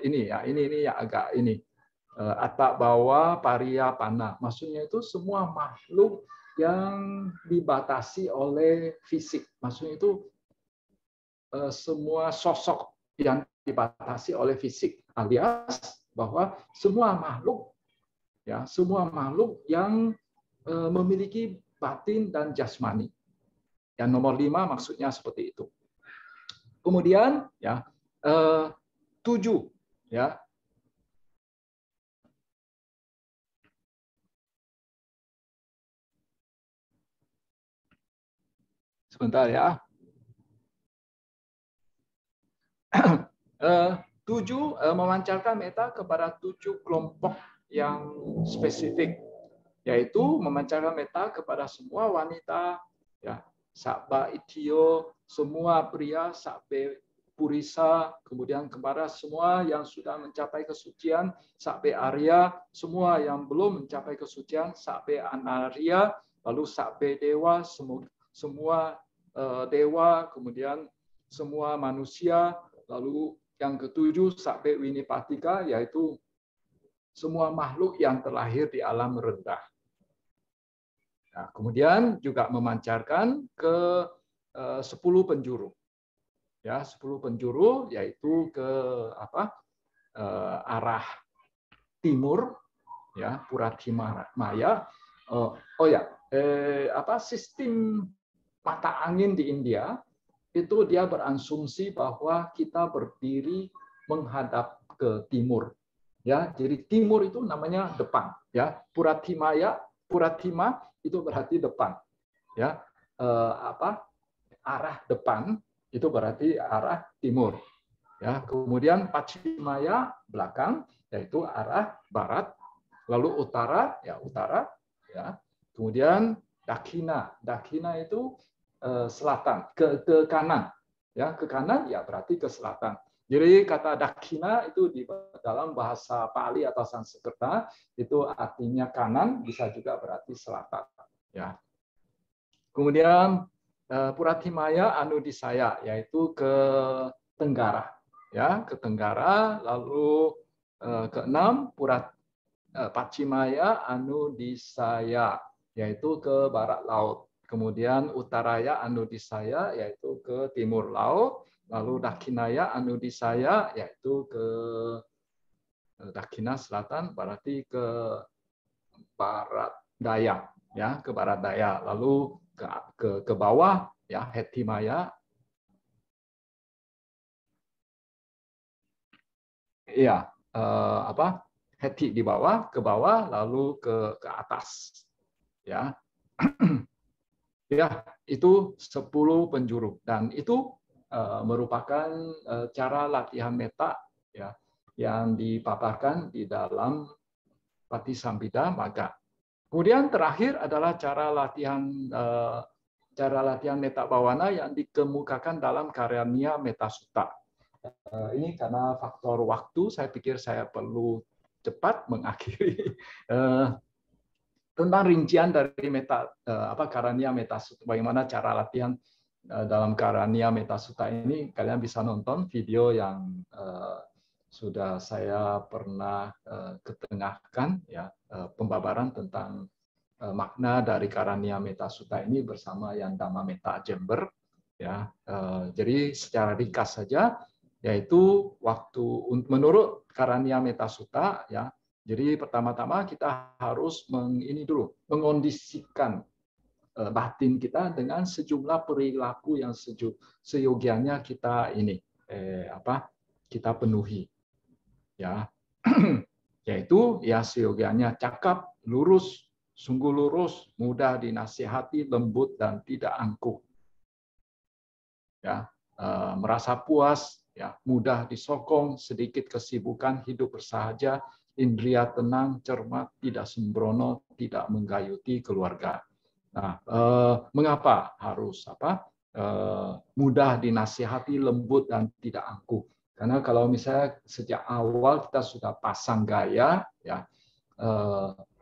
ini yang agak Atta Bawa Pariya Panna, maksudnya itu semua makhluk yang dibatasi oleh fisik, maksudnya itu semua sosok yang dibatasi oleh fisik, alias bahwa semua makhluk, ya, semua makhluk yang memiliki batin dan jasmani. Yang nomor 5 maksudnya seperti itu. Kemudian, ya, 7, ya. Sebentar, ya. 7 memancarkan meta kepada 7 kelompok yang spesifik, yaitu memancarkan meta kepada semua wanita, ya, Sabba Itio, semua pria Sabbe Purisa, kemudian kepada semua yang sudah mencapai kesucian Sabbe Arya, semua yang belum mencapai kesucian Sabbe Anarya, lalu Sabbe Dewa, semua dewa, kemudian semua manusia, lalu yang ke-7 Sabbe Winipatika, yaitu semua makhluk yang terlahir di alam rendah. Nah, kemudian juga memancarkan ke 10 penjuru. Ya, 10 penjuru yaitu ke arah timur, ya, Purathimaya. Sistem mata angin di India itu dia berasumsi bahwa kita berdiri menghadap ke timur. Ya, jadi timur itu namanya depan, ya. Purathima itu berarti depan, ya. Arah depan itu berarti arah timur, ya. Kemudian Pachimaya belakang, yaitu arah barat. Lalu utara, ya, utara, ya. Kemudian Dakhina itu selatan, ke kanan, ya, ke kanan, ya, berarti ke selatan. Jadi kata Dakhina itu di dalam bahasa Pali atau Sanskerta itu artinya kanan, bisa juga berarti selatan, ya. Kemudian Purathimaya Anudisaya, yaitu ke tenggara, ya, ke tenggara. Lalu ke-6 Pachimaya Anudisaya, yaitu ke barat laut. kemudian Utaraya Anudisaya yaitu ke timur laut, lalu Dakinaya Anudisaya yaitu ke Dakina selatan, berarti ke barat daya, ya, ke barat daya, lalu ke bawah, ya, Hetimaya, iya, Heti di bawah, ke bawah, lalu ke atas, ya. Ya, itu 10 penjuru, dan itu merupakan cara latihan meta, ya, yang dipaparkan di dalam Patisambhida Magga. Kemudian terakhir adalah cara latihan meta bawana yang dikemukakan dalam Karaniya Metta Sutta. Ini karena faktor waktu, saya pikir saya perlu cepat mengakhiri tentang rincian dari Karaniya Metta Sutta. Bagaimana cara latihan dalam Karaniya Metta Sutta ini, kalian bisa nonton video yang sudah saya pernah ketengahkan, ya, pembabaran tentang makna dari Karaniya Metta Sutta ini bersama yang Dhamma Metta Jember, ya. Jadi secara ringkas saja, yaitu waktu menurut Karaniya Metta Sutta, ya. Jadi pertama-tama kita harus mengondisikan batin kita dengan sejumlah perilaku yang seyogianya kita kita penuhi, ya, yaitu ya seyogianya cakap, lurus, sungguh lurus, mudah dinasihati, lembut dan tidak angkuh, ya, merasa puas, ya, mudah disokong, sedikit kesibukan, hidup bersahaja, indria tenang, cermat, tidak sembrono, tidak menggayuti keluarga. Nah, mengapa harus mudah dinasihati, lembut dan tidak angkuh? Karena kalau misalnya sejak awal kita sudah pasang gaya, ya,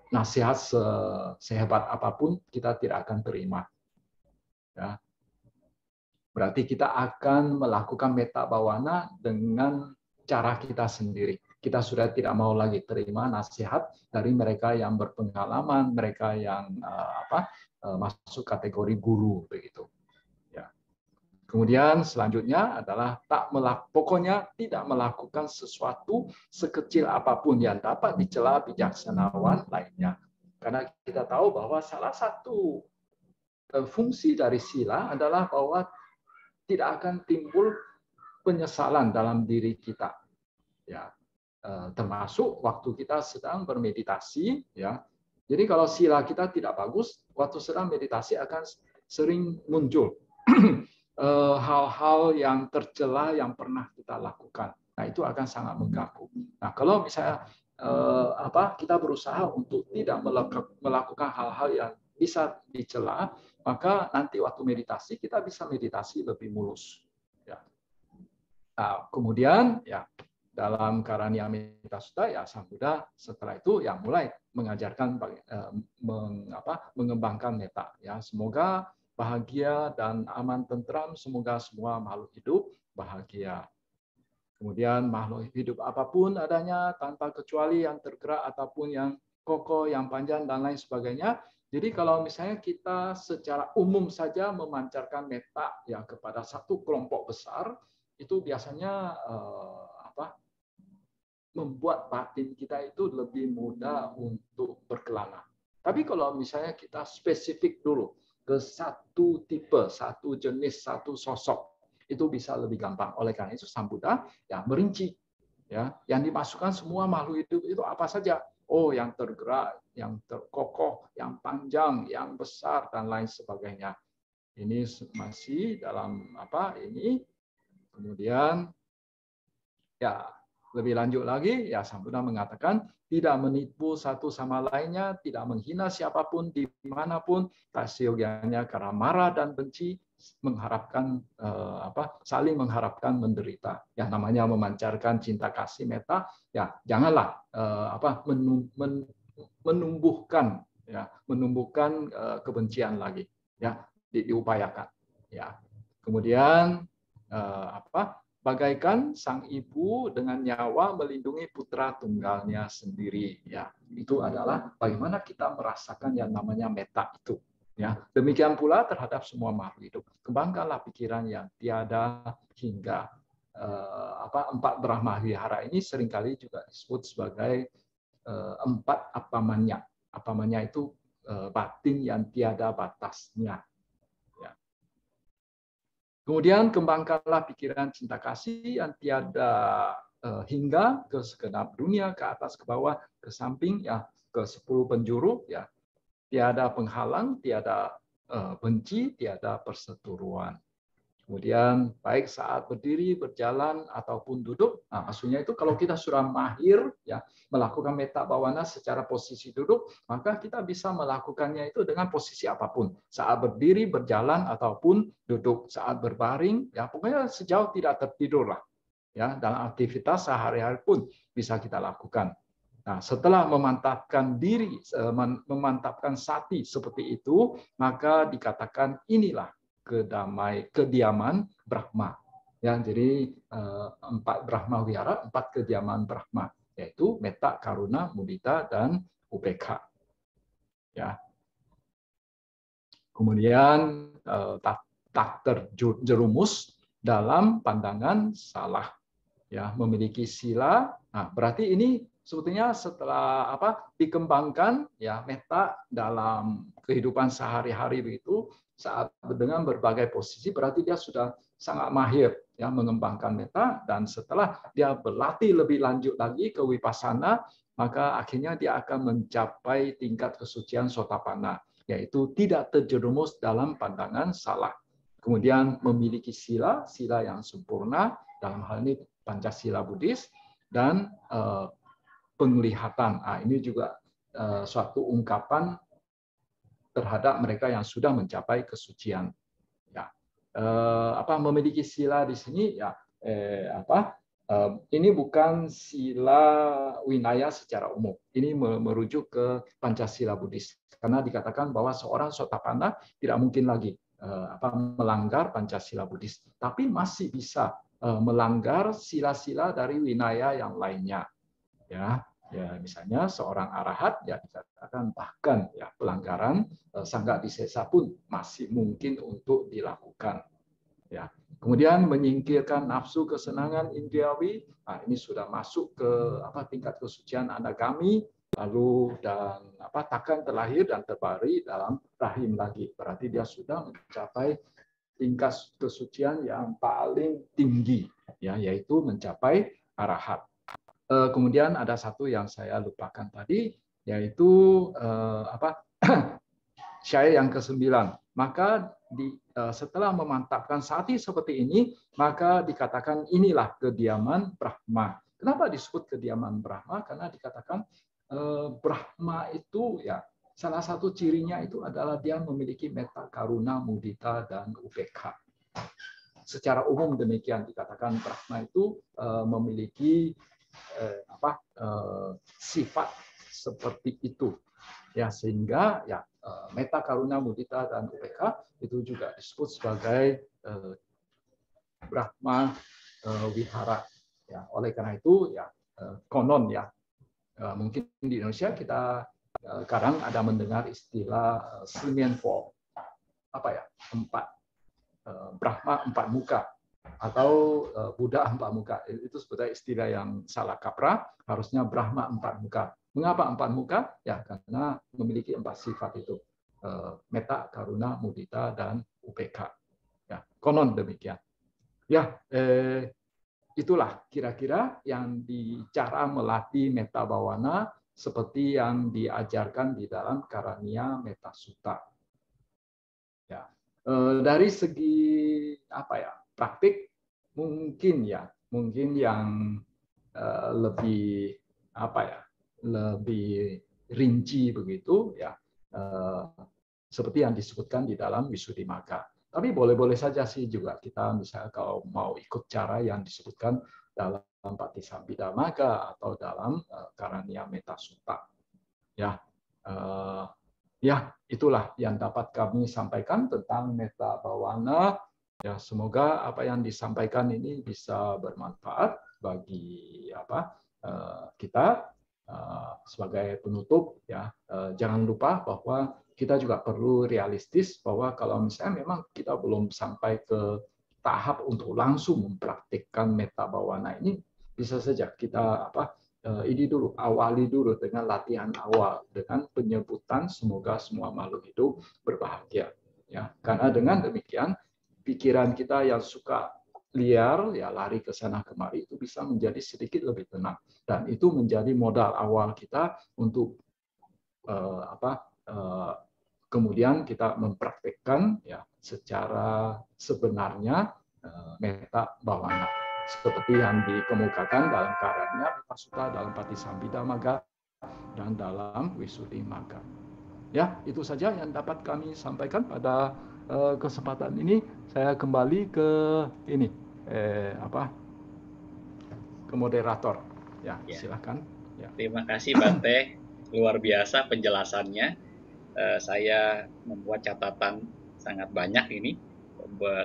nasihat sehebat apapun kita tidak akan terima. Ya. Berarti kita akan melakukan metta bawana dengan cara kita sendiri. Kita sudah tidak mau lagi terima nasihat dari mereka yang berpengalaman, mereka yang masuk kategori guru, begitu. Kemudian selanjutnya adalah pokoknya tidak melakukan sesuatu sekecil apapun yang dapat dicela bijaksanawan lainnya. Karena kita tahu bahwa salah satu fungsi dari sila adalah bahwa tidak akan timbul penyesalan dalam diri kita, ya, termasuk waktu kita sedang bermeditasi, ya. Jadi kalau sila kita tidak bagus, waktu sedang meditasi akan sering muncul hal-hal yang tercela yang pernah kita lakukan. Nah, itu akan sangat mengganggu. Nah, kalau misalnya kita berusaha untuk tidak melakukan hal-hal yang bisa dicela, maka nanti waktu meditasi kita bisa meditasi lebih mulus. Ya. Nah, kemudian, ya, dalam Karaniya Metta Sutta, ya, Sang Buddha setelah itu ya mulai mengajarkan mengembangkan metta. Ya, semoga bahagia dan aman tentram, semoga semua makhluk hidup bahagia. Kemudian makhluk hidup apapun adanya tanpa kecuali yang tergerak ataupun yang kokoh, yang panjang dan lain sebagainya. Jadi kalau misalnya kita secara umum saja memancarkan metta ya kepada satu kelompok besar, itu biasanya membuat batin kita itu lebih mudah untuk berkelana. Tapi kalau misalnya kita spesifik dulu ke satu tipe, satu jenis, satu sosok, itu bisa lebih gampang. Oleh karena itu Sang Buddha ya merinci, ya, yang dimasukkan semua makhluk hidup itu apa saja. Oh, yang tergerak, yang terkokoh, yang panjang, yang besar dan lain sebagainya. Ini masih dalam ini. Kemudian ya lebih lanjut lagi, ya Sang Buddha mengatakan tidak menipu satu sama lainnya, tidak menghina siapapun dimanapun, tak seyogianya karena marah dan benci mengharapkan saling mengharapkan menderita. Ya namanya memancarkan cinta kasih metta, ya janganlah menumbuhkan kebencian lagi, ya diupayakan. Ya kemudian bagaikan sang ibu dengan nyawa melindungi putra tunggalnya sendiri. Ya, itu adalah bagaimana kita merasakan yang namanya metta itu. Ya, demikian pula terhadap semua makhluk hidup. Kembangkanlah pikiran yang tiada hingga empat Brahma Vihara ini seringkali juga disebut sebagai empat apamanya. Apamanya itu batin yang tiada batasnya. Ya. Kemudian kembangkanlah pikiran cinta kasih yang tiada hingga ke segenap dunia, ke atas, ke bawah, ke samping, ya, ke 10 penjuru, ya. Tiada penghalang, tiada benci, tiada perseteruan. Kemudian baik saat berdiri, berjalan ataupun duduk. Nah, maksudnya itu kalau kita sudah mahir ya melakukan metta bhavana secara posisi duduk, maka kita bisa melakukannya itu dengan posisi apapun. Saat berdiri, berjalan ataupun duduk, saat berbaring, ya pokoknya sejauh tidak tertidur lah. Ya, dalam aktivitas sehari-hari pun bisa kita lakukan. Nah, setelah memantapkan diri, memantapkan sati seperti itu, maka dikatakan inilah kediaman Brahma. Ya, jadi 4 Brahma Vihara, 4 kediaman Brahma, yaitu metta, karuna, mudita, dan upekha. Ya. Kemudian tak terjerumus dalam pandangan salah. Ya, memiliki sila. Nah, berarti ini sebetulnya setelah dikembangkan ya metta dalam kehidupan sehari-hari begitu saat dengan berbagai posisi, berarti dia sudah sangat mahir ya mengembangkan metta, dan setelah dia berlatih lebih lanjut lagi ke vipassana, maka akhirnya dia akan mencapai tingkat kesucian sotapanna, yaitu tidak terjerumus dalam pandangan salah. Kemudian memiliki sila yang sempurna, dalam hal ini Pancasila Buddhis, dan penglihatan. Nah, ini juga suatu ungkapan terhadap mereka yang sudah mencapai kesucian. Ya, memiliki sila di sini ya ini bukan sila winaya secara umum. Ini merujuk ke Pancasila Buddhis karena dikatakan bahwa seorang sotapanna tidak mungkin lagi melanggar Pancasila Buddhis, tapi masih bisa melanggar sila-sila dari winaya yang lainnya. Ya, misalnya seorang arahat ya dikatakan bahkan ya pelanggaran sangga disesa pun masih mungkin untuk dilakukan. Ya. Kemudian menyingkirkan nafsu kesenangan indriawi, nah, ini sudah masuk ke tingkat kesucian anagami, lalu dan takkan terlahir dan terbaring dalam rahim lagi. Berarti dia sudah mencapai tingkat kesucian yang paling tinggi, ya, yaitu mencapai arahat. Kemudian ada satu yang saya lupakan tadi, yaitu syai yang ke-9. Maka setelah memantapkan sati seperti ini, maka dikatakan inilah kediaman Brahma. Kenapa disebut kediaman Brahma? Karena dikatakan Brahma itu ya salah satu cirinya itu adalah dia memiliki metta, karuna, mudita, dan upekha. Secara umum demikian dikatakan Brahma itu memiliki sifat seperti itu. Ya, sehingga ya metta, karuna, mudita, dan upekha itu juga disebut sebagai Brahma Vihara. Ya, oleh karena itu ya konon ya mungkin di Indonesia kita kadang ada mendengar istilah Simian-Fo, Brahma 4 muka atau Buddha 4 muka. Itu sebetulnya istilah yang salah kaprah, harusnya Brahma 4 muka. Mengapa 4 muka? Ya karena memiliki 4 sifat itu. Metta, karuna, mudita, dan upekha. Ya, konon demikian. Ya, itulah kira-kira yang cara melatih metta bhavana seperti yang diajarkan di dalam Karaniya Metta Sutta. Ya, dari segi praktik mungkin yang lebih lebih rinci begitu ya, seperti yang disebutkan di dalam Visuddhimagga. Tapi boleh-boleh saja sih juga kita misalnya kalau mau ikut cara yang disebutkan dalam Patisambhidamagga atau dalam Karaniya Metta Sutta. Ya, ya itulah yang dapat kami sampaikan tentang metta bhavana. Ya, semoga apa yang disampaikan ini bisa bermanfaat bagi kita. sebagai penutup ya, jangan lupa bahwa kita juga perlu realistis bahwa kalau misalnya memang kita belum sampai ke tahap untuk langsung mempraktikkan meta bawana ini, bisa saja kita ini dulu, awali dulu dengan latihan awal dengan penyebutan semoga semua makhluk hidup berbahagia ya, karena dengan demikian pikiran kita yang suka liar ya, lari ke sana kemari, itu bisa menjadi sedikit lebih tenang, dan itu menjadi modal awal kita untuk kemudian kita mempraktikkan ya secara sebenarnya meta bawana seperti yang dikemukakan dalam karannya Metta Sutta, dalam Patisambhida Magga, dan dalam Visuddhimagga. Ya, itu saja yang dapat kami sampaikan pada kesempatan ini. Saya kembali ke ini ke moderator. Ya, silakan. Ya. Terima kasih Bante, luar biasa penjelasannya. Saya membuat catatan sangat banyak ini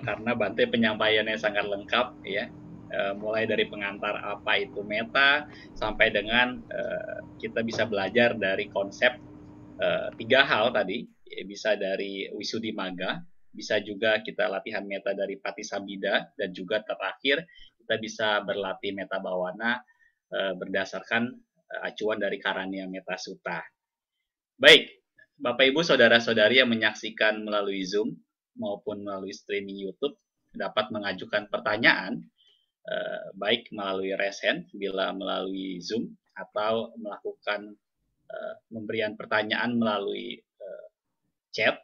karena Bante penyampaiannya sangat lengkap ya. Mulai dari pengantar apa itu meta sampai dengan kita bisa belajar dari konsep 3 hal tadi, bisa dari Visuddhimagga, bisa juga kita latihan meta dari Patisambhida, dan juga terakhir kita bisa berlatih meta bawana berdasarkan acuan dari Karania Metta Sutta. Baik, Bapak Ibu saudara-saudari yang menyaksikan melalui Zoom maupun melalui streaming YouTube dapat mengajukan pertanyaan baik melalui raise hand bila melalui Zoom atau melakukan pemberian pertanyaan melalui chat.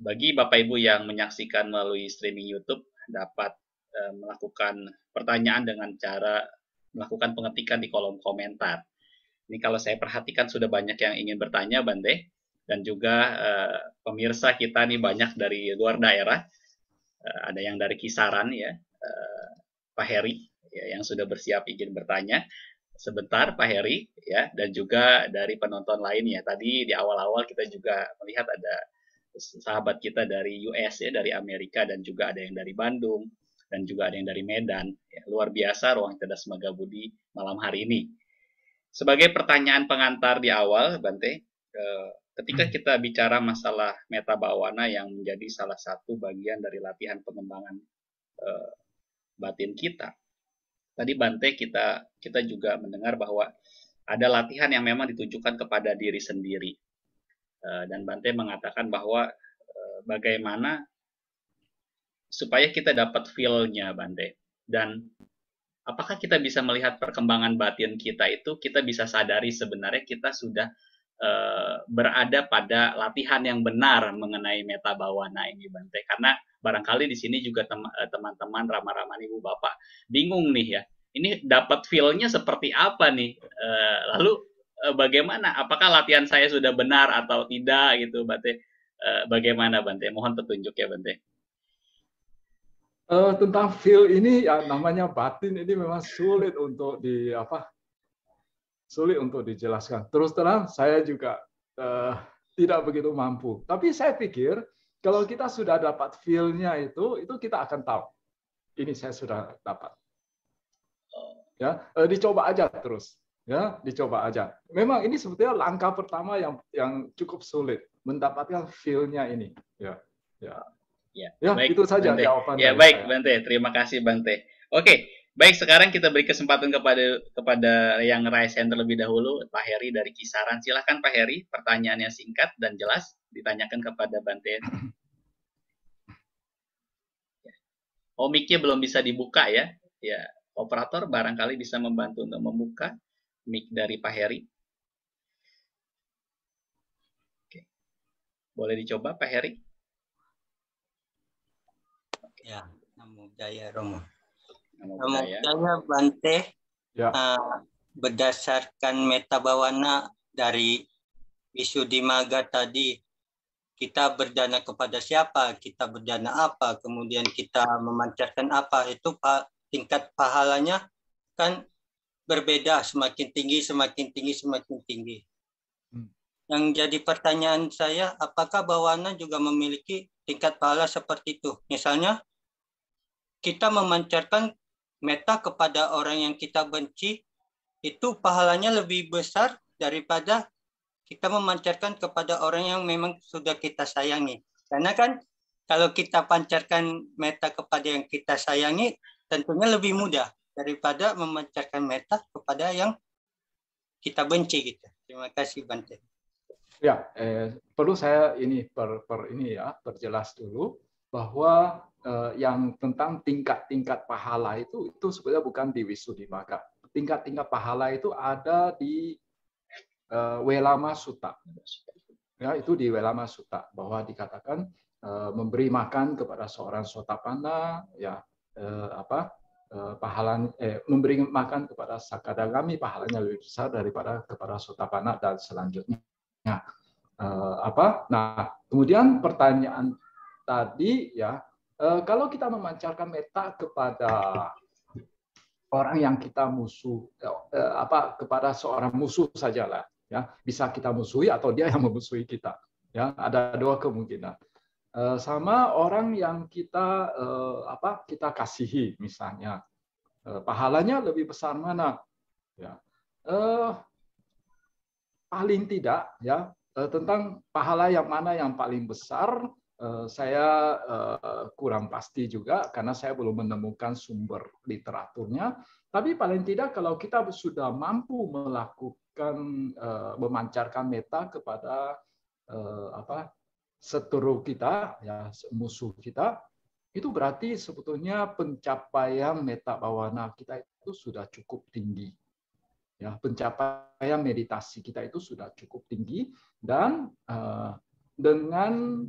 Bagi Bapak Ibu yang menyaksikan melalui streaming YouTube dapat melakukan pertanyaan dengan cara melakukan pengetikan di kolom komentar. Ini kalau saya perhatikan sudah banyak yang ingin bertanya, Bante, dan juga pemirsa kita nih banyak dari luar daerah. Ada yang dari Kisaran ya, Pak Heri ya, yang sudah bersiap ingin bertanya. Sebentar Pak Heri ya, dan juga dari penonton lainnya. Tadi di awal-awal kita juga melihat ada sahabat kita dari US ya, dari Amerika, dan juga ada yang dari Bandung, dan juga ada yang dari Medan. Ya, luar biasa Ruang Cerdas Magabudi malam hari ini. Sebagai pertanyaan pengantar di awal, Bante, ketika kita bicara masalah meta bawana yang menjadi salah satu bagian dari latihan pengembangan batin kita, tadi Bante kita juga mendengar bahwa ada latihan yang memang ditujukan kepada diri sendiri, dan Bante mengatakan bahwa bagaimana supaya kita dapat feel-nya, Bante, dan apakah kita bisa melihat perkembangan batin kita itu, kita bisa sadari sebenarnya kita sudah berada pada latihan yang benar mengenai meta bawana ini, Bante. Karena barangkali di sini juga teman-teman Rama-Ramani Ibu Bapak bingung nih ya, ini dapat feel-nya seperti apa nih, lalu bagaimana, apakah latihan saya sudah benar atau tidak gitu, Bante. Bagaimana, Bante? Mohon petunjuk ya, Bante. Tentang feel ini ya, namanya batin ini memang sulit untuk dijelaskan. Terus terang saya juga tidak begitu mampu. Tapi saya pikir kalau kita sudah dapat feel-nya itu kita akan tahu. Ini saya sudah dapat. Ya, dicoba aja terus. Ya, dicoba aja. Memang ini sebetulnya langkah pertama yang cukup sulit, mendapatkan feel-nya ini. Ya. Ya, baik, itu saja Bante. jawaban. Ya, baik, saya. Bante. Terima kasih, Bante. Oke, baik. Sekarang kita beri kesempatan kepada yang raise hand terlebih dahulu, Pak Heri dari Kisaran. Silakan Pak Heri, pertanyaannya singkat dan jelas, ditanyakan kepada Bante. Oh, mic-nya belum bisa dibuka ya. Ya, operator barangkali bisa membantu untuk membuka mic dari Pak Heri. Oke. Boleh dicoba Pak Heri? Ya, Namo Jaya Romo. Namo Jaya Bante. Ya. Berdasarkan meta bawana dari Visuddhimagga tadi, kita berdana kepada siapa, kita berdana apa, kemudian kita memancarkan apa, itu tingkat pahalanya kan berbeda, semakin tinggi, semakin tinggi, semakin tinggi. Yang jadi pertanyaan saya, apakah bawana juga memiliki tingkat pahala seperti itu? Misalnya, kita memancarkan meta kepada orang yang kita benci, itu pahalanya lebih besar daripada kita memancarkan kepada orang yang memang sudah kita sayangi. Karena kan kalau kita pancarkan meta kepada yang kita sayangi, tentunya lebih mudah daripada memancarkan meta kepada yang kita benci gitu. Terima kasih Bante. Ya, perlu saya ini perjelas dulu bahwa yang tentang tingkat-tingkat pahala itu sebenarnya bukan di Visuddhimagga. Tingkat-tingkat pahala itu ada di Welama Sutta. Ya, itu di Welama Sutta bahwa dikatakan memberi makan kepada seorang Sotapanna, ya memberi makan kepada Sakadagami pahalanya lebih besar daripada kepada Sotapanna dan selanjutnya. Nah, kemudian pertanyaan tadi ya, kalau kita memancarkan metta kepada orang yang kita musuh, kepada seorang musuh sajalah, ya bisa kita musuhi atau dia yang memusuhi kita, ya ada dua kemungkinan. Sama orang yang kita kita kasihi misalnya, pahalanya lebih besar mana? Ya, paling tidak ya tentang pahala yang mana yang paling besar, saya kurang pasti juga karena saya belum menemukan sumber literaturnya. Tapi paling tidak kalau kita sudah mampu melakukan memancarkan metta kepada seteru kita, ya musuh kita, itu berarti sebetulnya pencapaian metta bawana kita itu sudah cukup tinggi. Ya, pencapaian meditasi kita itu sudah cukup tinggi dan dengan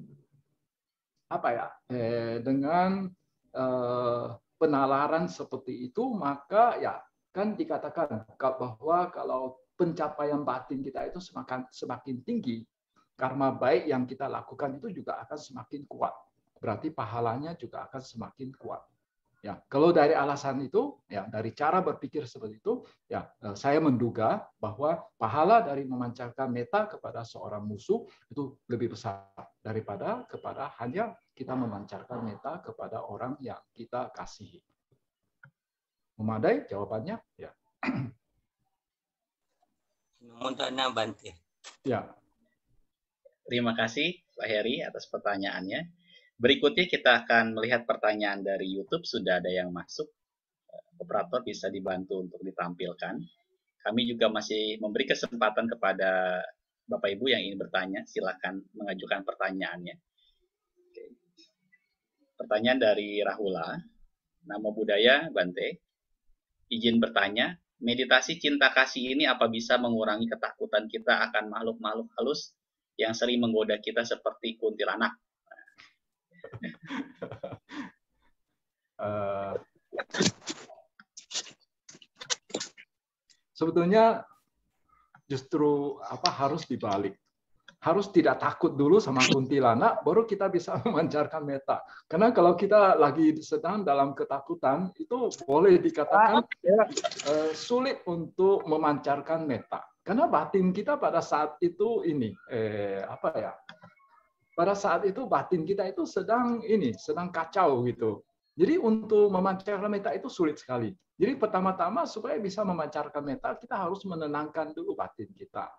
dengan penalaran seperti itu, maka ya kan dikatakan bahwa kalau pencapaian batin kita itu semakin tinggi, karma baik yang kita lakukan itu juga akan semakin kuat. Berarti pahalanya juga akan semakin kuat. Ya, kalau dari alasan itu, ya dari cara berpikir seperti itu, ya saya menduga bahwa pahala dari memancarkan metta kepada seorang musuh itu lebih besar daripada kepada hanya kita memancarkan metta kepada orang yang kita kasihi. Memadai jawabannya? Ya. Ya. Terima kasih Pak Heri atas pertanyaannya. Berikutnya kita akan melihat pertanyaan dari YouTube, sudah ada yang masuk. Operator bisa dibantu untuk ditampilkan. Kami juga masih memberi kesempatan kepada Bapak Ibu yang ingin bertanya, silakan mengajukan pertanyaannya. Oke. Pertanyaan dari Rahula, Namo Buddhaya Bante, izin bertanya, meditasi cinta kasih ini apa bisa mengurangi ketakutan kita akan makhluk-makhluk halus yang sering menggoda kita seperti kuntilanak? Sebetulnya justru harus dibalik. Harus tidak takut dulu sama kuntilanak, baru kita bisa memancarkan metta. Karena kalau kita lagi sedang dalam ketakutan, itu boleh dikatakan sulit untuk memancarkan metta. Karena batin kita pada saat itu pada saat itu batin kita itu sedang kacau gitu. Jadi untuk memancarkan metta itu sulit sekali. Jadi pertama-tama supaya bisa memancarkan metta, kita harus menenangkan dulu batin kita.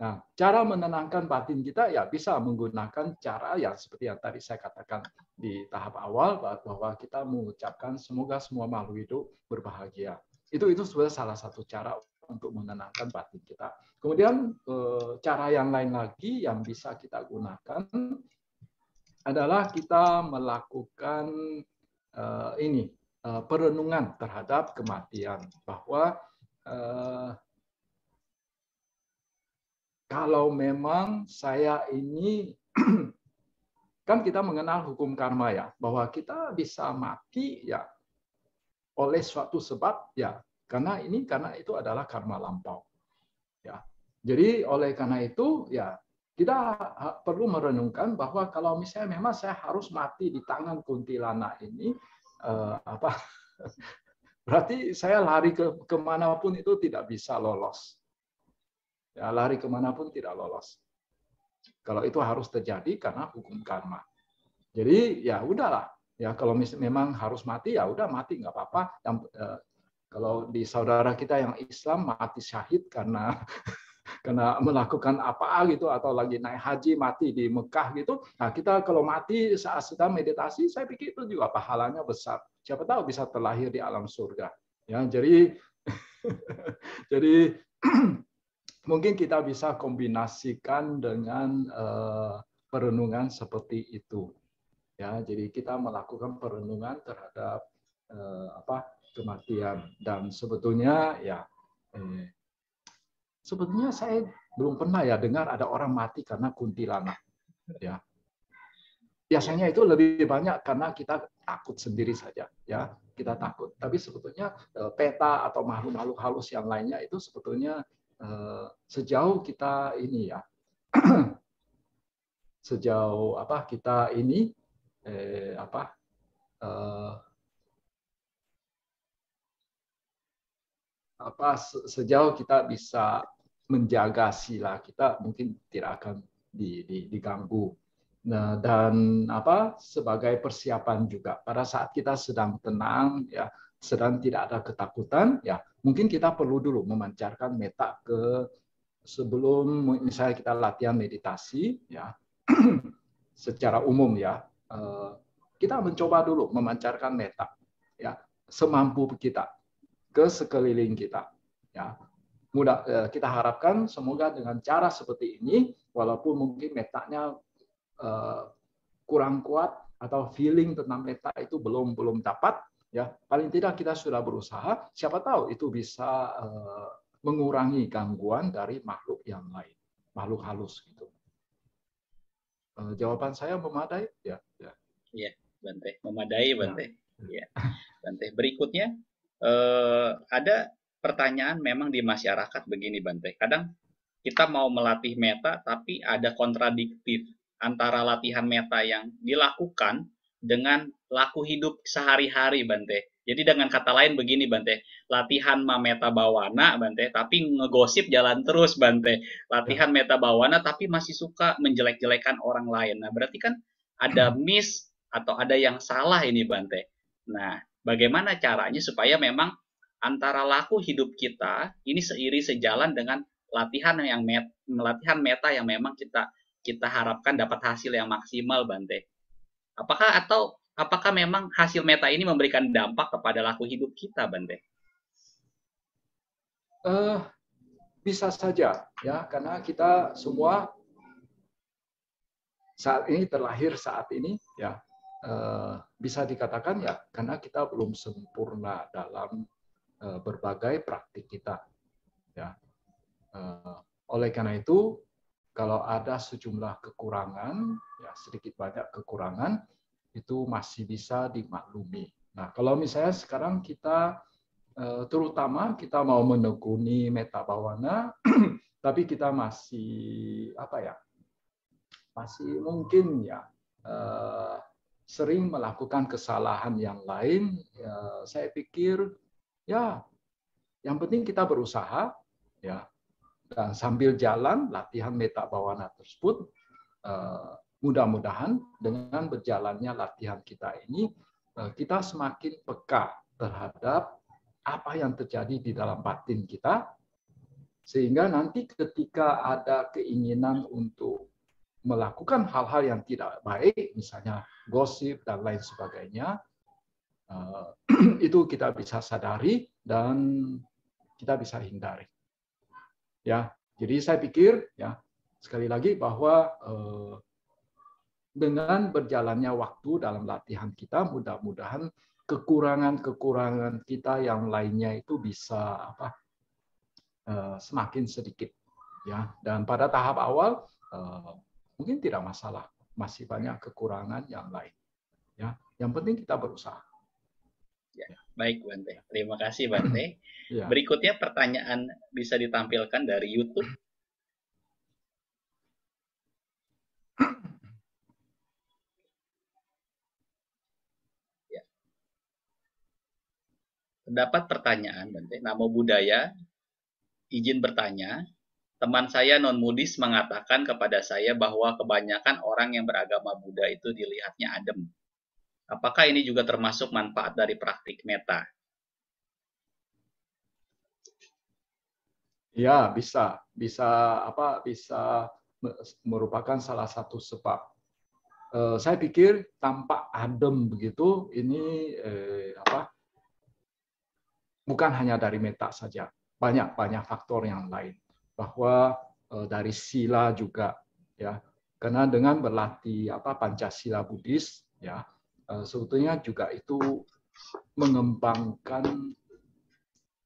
Nah, cara menenangkan batin kita ya bisa menggunakan cara yang seperti yang tadi saya katakan di tahap awal, bahwa kita mengucapkan semoga semua makhluk hidup berbahagia. Itu sebenarnya salah satu cara untuk menenangkan batin kita. Kemudian cara yang lain lagi yang bisa kita gunakan adalah kita melakukan perenungan terhadap kematian, bahwa kalau memang saya ini kan kita mengenal hukum karma ya, bahwa kita bisa mati ya oleh suatu sebab ya karena itu adalah karma lampau. Ya. Jadi oleh karena itu ya kita perlu merenungkan bahwa kalau misalnya memang saya harus mati di tangan kuntilanak ini, berarti saya lari kemanapun itu tidak bisa lolos. Ya, lari kemanapun tidak lolos. Kalau itu harus terjadi karena hukum karma. Jadi ya udahlah. Ya kalau memang harus mati ya udah mati, nggak apa-apa. Kalau di saudara kita yang Islam mati syahid karena karena melakukan apa gitu, atau lagi naik haji mati di Mekah gitu. Nah, kita kalau mati saat sedang meditasi, saya pikir itu juga pahalanya besar. Siapa tahu bisa terlahir di alam surga. Ya, jadi jadi mungkin kita bisa kombinasikan dengan perenungan seperti itu. Ya, jadi kita melakukan perenungan terhadap kematian, dan sebetulnya ya sebetulnya saya belum pernah ya dengar ada orang mati karena kuntilanak. Ya, biasanya itu lebih banyak karena kita takut sendiri saja, ya kita takut. Tapi sebetulnya peta atau makhluk-makhluk halus yang lainnya itu sebetulnya sejauh kita ini ya, sejauh kita ini sejauh kita bisa menjaga sila kita, mungkin tidak akan diganggu. Nah, dan sebagai persiapan juga pada saat kita sedang tenang, ya sedang tidak ada ketakutan, ya mungkin kita perlu dulu memancarkan meta sebelum misalnya kita latihan meditasi, ya secara umum ya kita mencoba dulu memancarkan meta, ya semampu kita ke sekeliling kita, ya. Kita harapkan semoga dengan cara seperti ini, walaupun mungkin metanya kurang kuat atau feeling tentang meta itu belum dapat, ya paling tidak kita sudah berusaha. Siapa tahu itu bisa mengurangi gangguan dari makhluk yang lain, makhluk halus gitu. Jawaban saya memadai, ya. Iya, Bante, memadai, Bante. Ya. Bante, berikutnya ada pertanyaan memang di masyarakat begini, Bante. Kadang kita mau melatih meta, tapi ada kontradiktif antara latihan meta yang dilakukan dengan laku hidup sehari-hari, Bante. Jadi dengan kata lain begini, Bante, latihan meta bawana, Bante, tapi ngegosip jalan terus, Bante. Latihan meta bawana, tapi masih suka menjelek-jelekan orang lain. Nah, berarti kan ada miss atau ada yang salah ini, Bante. Nah, bagaimana caranya supaya memang antara laku hidup kita ini sejalan dengan latihan meta yang memang kita harapkan dapat hasil yang maksimal, Bante. Apakah memang hasil meta ini memberikan dampak kepada laku hidup kita, Bante? Bisa saja ya, karena kita semua saat ini terlahir saat ini ya, bisa dikatakan ya karena kita belum sempurna dalam berbagai praktik kita, ya. Oleh karena itu, kalau ada sejumlah kekurangan, ya sedikit banyak kekurangan itu masih bisa dimaklumi. Nah, kalau misalnya sekarang kita terutama kita mau menekuni meta bawana, tapi kita masih masih mungkin ya sering melakukan kesalahan yang lain, ya, saya pikir ya, yang penting kita berusaha, ya, dan sambil jalan latihan meta bawana tersebut, mudah-mudahan dengan berjalannya latihan kita ini, kita semakin peka terhadap apa yang terjadi di dalam batin kita, sehingga nanti ketika ada keinginan untuk melakukan hal-hal yang tidak baik, misalnya gosip dan lain sebagainya, itu kita bisa sadari dan kita bisa hindari. Ya, jadi saya pikir ya sekali lagi bahwa dengan berjalannya waktu dalam latihan kita, mudah-mudahan kekurangan-kekurangan kita yang lainnya itu bisa semakin sedikit, ya. Dan pada tahap awal mungkin tidak masalah, masih banyak kekurangan yang lain. Ya, yang penting kita berusaha. Ya, baik, Bante. Terima kasih, Bante. Ya. Berikutnya pertanyaan bisa ditampilkan dari YouTube. Ya. Terdapat pertanyaan, Bante. Namo Buddhaya, izin bertanya. Teman saya non-Buddhis mengatakan kepada saya bahwa kebanyakan orang yang beragama Buddha itu dilihatnya adem. Apakah ini juga termasuk manfaat dari praktik meta? Ya, bisa merupakan salah satu sebab. Saya pikir tampak adem begitu ini bukan hanya dari meta saja, banyak faktor yang lain. Bahwa dari sila juga, ya, karena dengan berlatih Pancasila Buddhis, ya, sebetulnya juga itu mengembangkan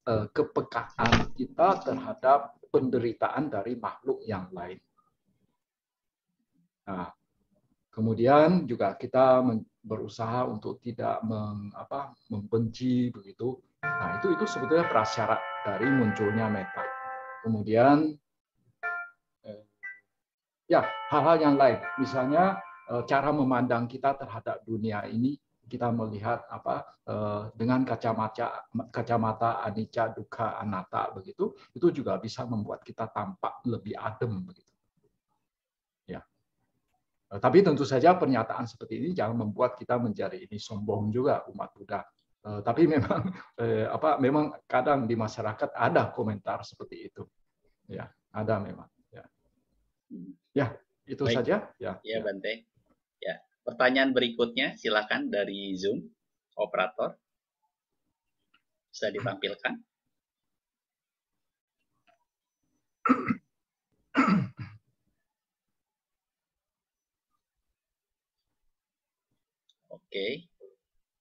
kepekaan kita terhadap penderitaan dari makhluk yang lain. Nah, kemudian juga kita berusaha untuk tidak membenci begitu. Nah, itu sebetulnya prasyarat dari munculnya meta. Kemudian ya, hal-hal yang lain, misalnya cara memandang kita terhadap dunia ini, kita melihat dengan kacamata anicca, dukkha, anatta begitu, itu juga bisa membuat kita tampak lebih adem begitu. Ya. Tapi tentu saja pernyataan seperti ini jangan membuat kita menjadi ini sombong juga umat Buddha. Tapi memang kadang di masyarakat ada komentar seperti itu. Ya, ada memang. Ya, itu baik saja. Ya, Bante. Ya, pertanyaan berikutnya silakan dari Zoom operator. Bisa ditampilkan. Oke.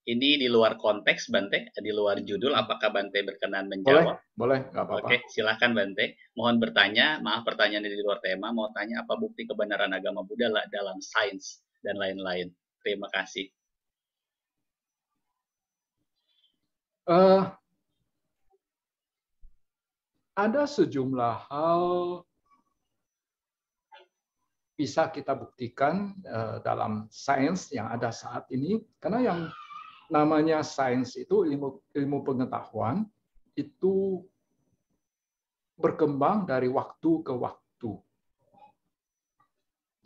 Ini di luar konteks, Bante, di luar judul. Apakah Bante berkenan menjawab? Boleh, nggak apa-apa. Oke, silakan Bante. Mohon bertanya, maaf pertanyaan di luar tema, mau tanya apa bukti kebenaran agama Buddha dalam sains dan lain-lain. Terima kasih. Ada sejumlah hal bisa kita buktikan dalam sains yang ada saat ini, karena yang namanya sains itu ilmu pengetahuan itu berkembang dari waktu ke waktu.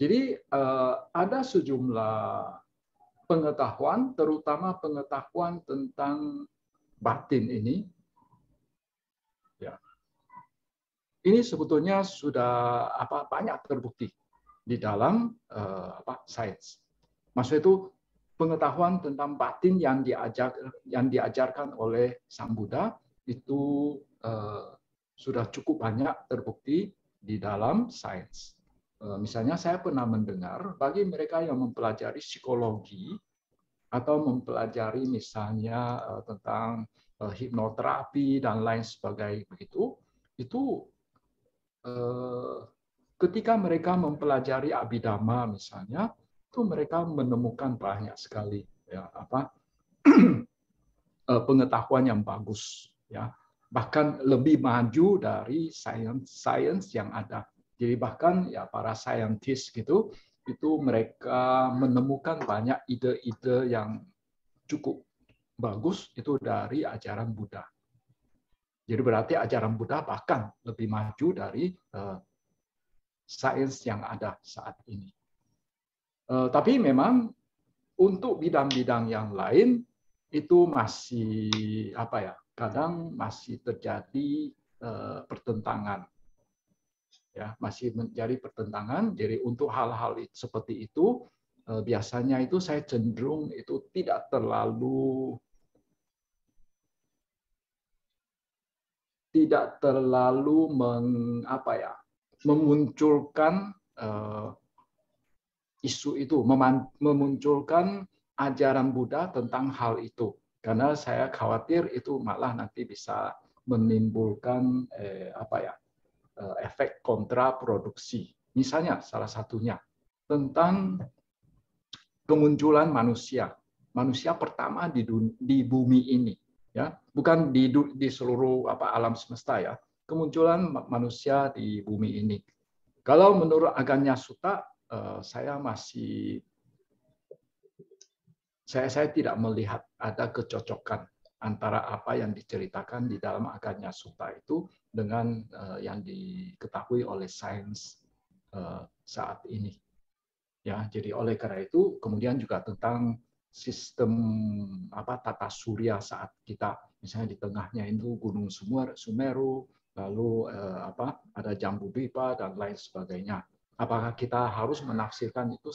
Jadi ada sejumlah pengetahuan, terutama pengetahuan tentang batin ini. Ya. Ini sebetulnya sudah banyak terbukti di dalam sains. Maksudnya itu pengetahuan tentang batin yang diajarkan oleh Sang Buddha itu sudah cukup banyak terbukti di dalam sains. Misalnya saya pernah mendengar bagi mereka yang mempelajari psikologi atau mempelajari misalnya tentang hipnoterapi dan lain sebagainya begitu, itu ketika mereka mempelajari Abhidhamma misalnya, itu mereka menemukan banyak sekali pengetahuan yang bagus, ya, bahkan lebih maju dari sains yang ada. Jadi bahkan ya para saintis gitu, itu mereka menemukan banyak ide-ide yang cukup bagus itu dari ajaran Buddha. Jadi berarti ajaran Buddha bahkan lebih maju dari sains yang ada saat ini. Tapi memang untuk bidang-bidang yang lain itu masih kadang masih terjadi pertentangan. Ya, masih menjadi pertentangan. Jadi untuk hal-hal seperti itu biasanya itu saya cenderung itu tidak terlalu memunculkan isu itu, memunculkan ajaran Buddha tentang hal itu, karena saya khawatir itu malah nanti bisa menimbulkan efek kontraproduksi. Misalnya salah satunya tentang kemunculan manusia pertama di bumi ini, ya, bukan di seluruh alam semesta, ya, kemunculan manusia di bumi ini. Kalau menurut Aganya Sutta, saya tidak melihat ada kecocokan antara apa yang diceritakan di dalam Aganya Sutta itu dengan yang diketahui oleh sains saat ini. Ya, jadi oleh karena itu kemudian juga tentang sistem tata surya saat kita misalnya di tengahnya itu Gunung Sumeru, lalu ada jambu bipa dan lain sebagainya. Apakah kita harus menafsirkan itu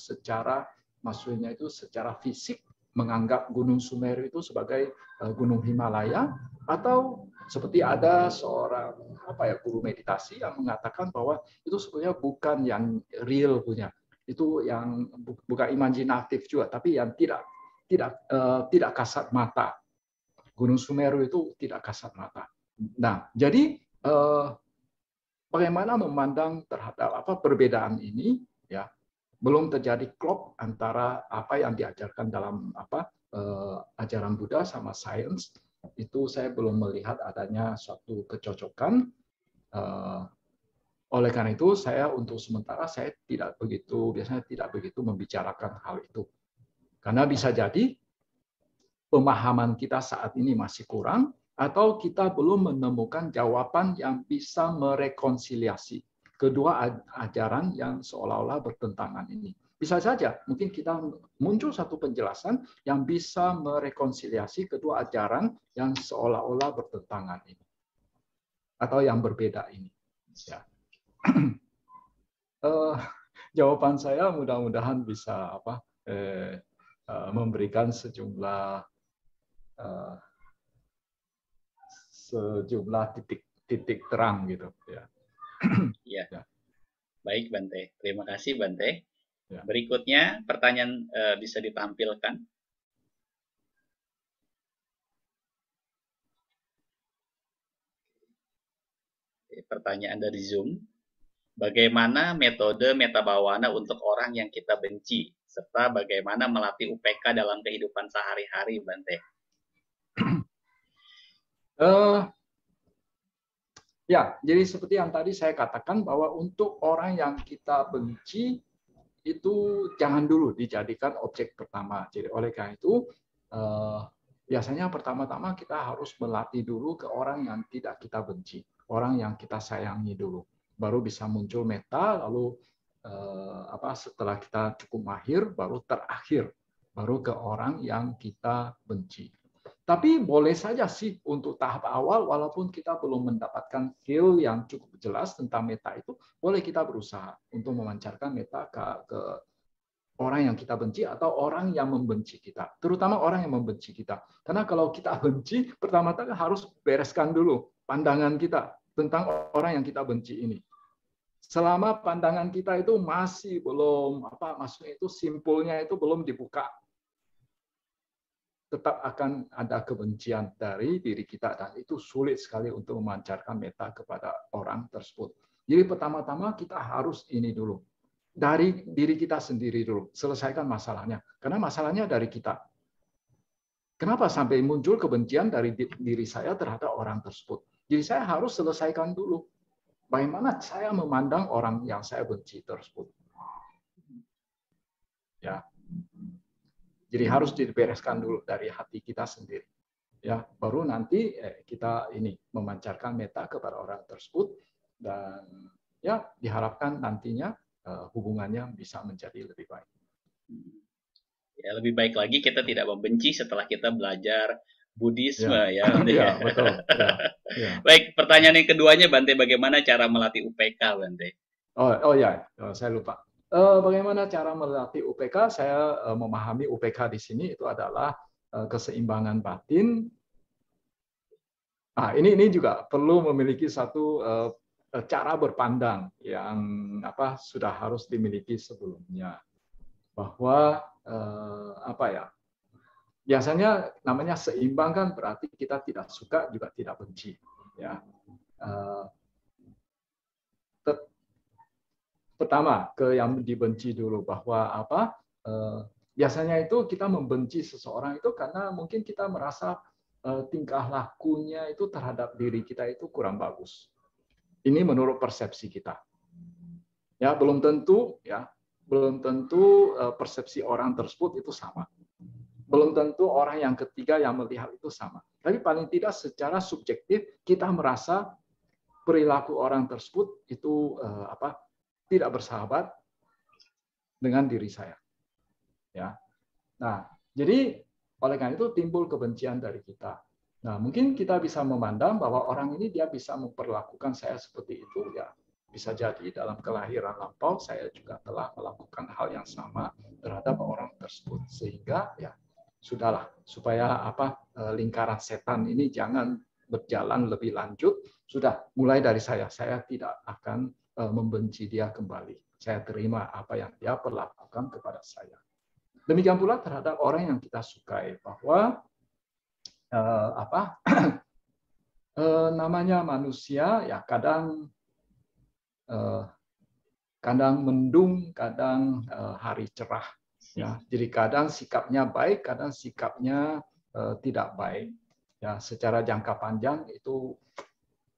maksudnya itu secara fisik, menganggap Gunung Sumeru itu sebagai Gunung Himalaya, atau seperti ada seorang guru meditasi yang mengatakan bahwa itu sebenarnya bukan yang real punya, itu yang bukan imajinatif juga, tapi yang tidak kasat mata. Gunung Sumeru itu tidak kasat mata. Nah, jadi bagaimana memandang terhadap perbedaan ini, ya, belum terjadi klop antara apa yang diajarkan dalam ajaran Buddha sama sains. Itu saya belum melihat adanya suatu kecocokan. Oleh karena itu, untuk sementara saya biasanya tidak begitu membicarakan hal itu. Karena bisa jadi pemahaman kita saat ini masih kurang, atau kita belum menemukan jawaban yang bisa merekonsiliasi kedua ajaran yang seolah-olah bertentangan ini. Bisa saja, mungkin kita muncul satu penjelasan yang bisa merekonsiliasi kedua ajaran yang seolah-olah bertentangan ini, atau yang berbeda ini. Ya. Jawaban saya mudah-mudahan bisa memberikan sejumlah titik terang gitu ya. Ya. Baik Bante, terima kasih Bante. Ya. Berikutnya pertanyaan bisa ditampilkan. Pertanyaan dari Zoom. Bagaimana metode metta bhavana untuk orang yang kita benci, serta bagaimana melatih UPK dalam kehidupan sehari-hari, Bante? Ya, jadi seperti yang tadi saya katakan bahwa untuk orang yang kita benci itu jangan dulu dijadikan objek pertama. Jadi oleh karena itu biasanya pertama-tama kita harus melatih dulu ke orang yang tidak kita benci, orang yang kita sayangi dulu, baru bisa muncul metta. Lalu setelah kita cukup mahir, baru terakhir baru ke orang yang kita benci. Tapi boleh saja sih untuk tahap awal, walaupun kita belum mendapatkan feel yang cukup jelas tentang metta itu, boleh kita berusaha untuk memancarkan metta ke orang yang kita benci atau orang yang membenci kita. Terutama orang yang membenci kita. Karena kalau kita benci, pertama-tama harus bereskan dulu pandangan kita tentang orang yang kita benci ini. Selama pandangan kita itu masih belum, maksudnya itu simpulnya itu belum dibuka, tetap akan ada kebencian dari diri kita, dan itu sulit sekali untuk memancarkan metta kepada orang tersebut. Jadi pertama-tama kita harus ini dulu, dari diri kita sendiri dulu, selesaikan masalahnya, karena masalahnya dari kita. Kenapa sampai muncul kebencian dari diri saya terhadap orang tersebut? Jadi saya harus selesaikan dulu bagaimana saya memandang orang yang saya benci tersebut. Ya. Jadi harus dibereskan dulu dari hati kita sendiri. Ya, baru nanti kita ini memancarkan metta kepada orang tersebut, dan ya diharapkan nantinya hubungannya bisa menjadi lebih baik. Ya, lebih baik lagi kita tidak membenci setelah kita belajar Buddhisme ya. Ya, betul. Ya. Baik, pertanyaan yang keduanya Bante, bagaimana cara melatih UPK, Bante? Saya lupa. Bagaimana cara melatih UPK? Saya memahami UPK di sini itu adalah keseimbangan batin. Ini juga perlu memiliki satu cara berpandang yang sudah harus dimiliki sebelumnya. Bahwa biasanya namanya seimbang kan berarti kita tidak suka juga tidak benci. Ya. Pertama, ke yang dibenci dulu, bahwa biasanya itu kita membenci seseorang itu karena mungkin kita merasa tingkah lakunya itu terhadap diri kita itu kurang bagus. Ini menurut persepsi kita. Ya, belum tentu persepsi orang tersebut itu sama. Belum tentu orang yang ketiga yang melihat itu sama. Tapi paling tidak secara subjektif kita merasa perilaku orang tersebut itu tidak bersahabat dengan diri saya. Ya. Nah, jadi oleh karena itu timbul kebencian dari kita. Nah, mungkin kita bisa memandang bahwa orang ini dia bisa memperlakukan saya seperti itu, ya. Bisa jadi dalam kelahiran lampau saya juga telah melakukan hal yang sama terhadap orang tersebut, sehingga ya sudahlah, supaya lingkaran setan ini jangan berjalan lebih lanjut, sudah mulai dari saya tidak akan membenci dia kembali. Saya terima apa yang dia perlakukan kepada saya. Demikian pula terhadap orang yang kita sukai, bahwa namanya manusia ya kadang mendung, kadang hari cerah, ya. Jadi kadang sikapnya baik, kadang sikapnya tidak baik, ya. Secara jangka panjang itu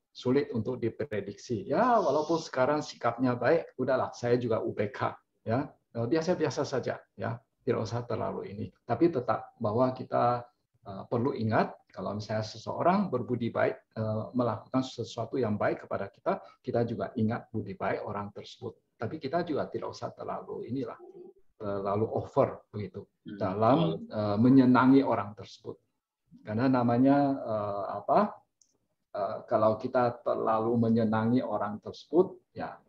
sulit untuk diprediksi, ya. Walaupun sekarang sikapnya baik, udahlah saya juga UBK, ya, biasa-biasa saja, ya, tidak usah terlalu ini. Tapi tetap bahwa kita perlu ingat, kalau misalnya seseorang berbudi baik, melakukan sesuatu yang baik kepada kita, kita juga ingat budi baik orang tersebut. Tapi kita juga tidak usah terlalu over begitu dalam menyenangi orang tersebut. Karena namanya kalau kita terlalu menyenangi orang tersebut, ya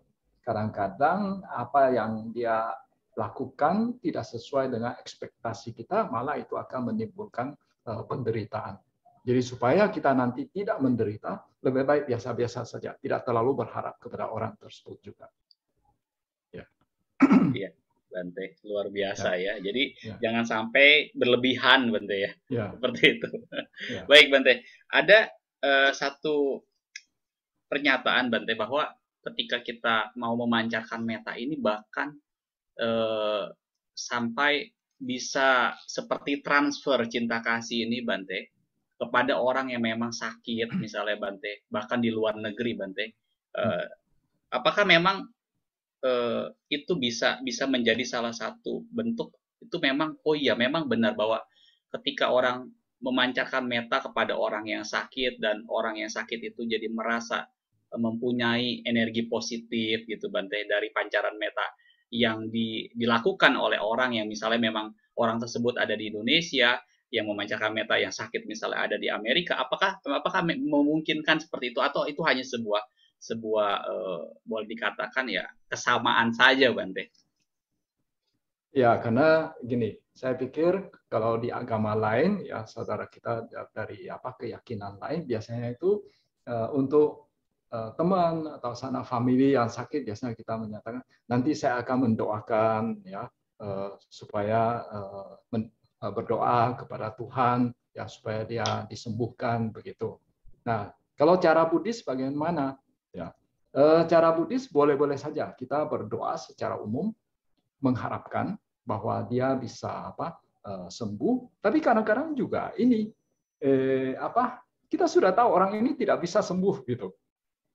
kadang-kadang apa yang dia lakukan tidak sesuai dengan ekspektasi kita, malah itu akan menimbulkan penderitaan. Jadi supaya kita nanti tidak menderita, lebih baik biasa-biasa saja, tidak terlalu berharap kepada orang tersebut juga. Ya. Iya, Bante, luar biasa ya. Jadi jangan sampai berlebihan, Bante ya. Seperti itu. Baik, Bante. Ada satu pernyataan, Bante, bahwa ketika kita mau memancarkan meta ini bahkan sampai bisa seperti transfer cinta kasih ini, Bante, kepada orang yang memang sakit, misalnya, Bante, bahkan di luar negeri, Bante. Apakah memang itu bisa menjadi salah satu bentuk, itu memang, oh iya, memang benar bahwa ketika orang memancarkan meta kepada orang yang sakit, dan orang yang sakit itu jadi merasa mempunyai energi positif gitu, Bante, dari pancaran meta yang dilakukan oleh orang yang misalnya memang orang tersebut ada di Indonesia, yang memancarkan meta yang sakit misalnya ada di Amerika. Apakah memungkinkan seperti itu, atau itu hanya sebuah boleh dikatakan ya kesamaan saja, Bante? Ya, karena gini, saya pikir kalau di agama lain, ya saudara kita dari keyakinan lain, biasanya itu untuk teman atau sanak famili yang sakit, biasanya kita menyatakan nanti saya akan mendoakan, ya, supaya berdoa kepada Tuhan, ya, supaya dia disembuhkan begitu. Nah, kalau cara Buddhis bagaimana? Ya, cara Buddhis boleh-boleh saja kita berdoa secara umum, mengharapkan bahwa dia bisa sembuh. Tapi kadang-kadang juga ini kita sudah tahu orang ini tidak bisa sembuh gitu.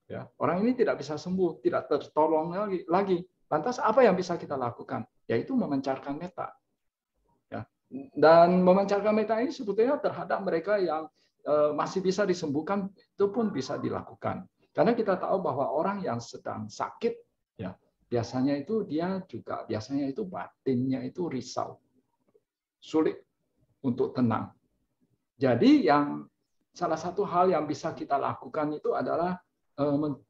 Ya, orang ini tidak bisa sembuh, tidak tertolong lagi. Lantas apa yang bisa kita lakukan? Yaitu memancarkan meta. Ya. Dan memancarkan meta ini sebetulnya terhadap mereka yang masih bisa disembuhkan, itu pun bisa dilakukan. Karena kita tahu bahwa orang yang sedang sakit, ya, biasanya itu batinnya itu risau, sulit untuk tenang. Jadi salah satu hal yang bisa kita lakukan itu adalah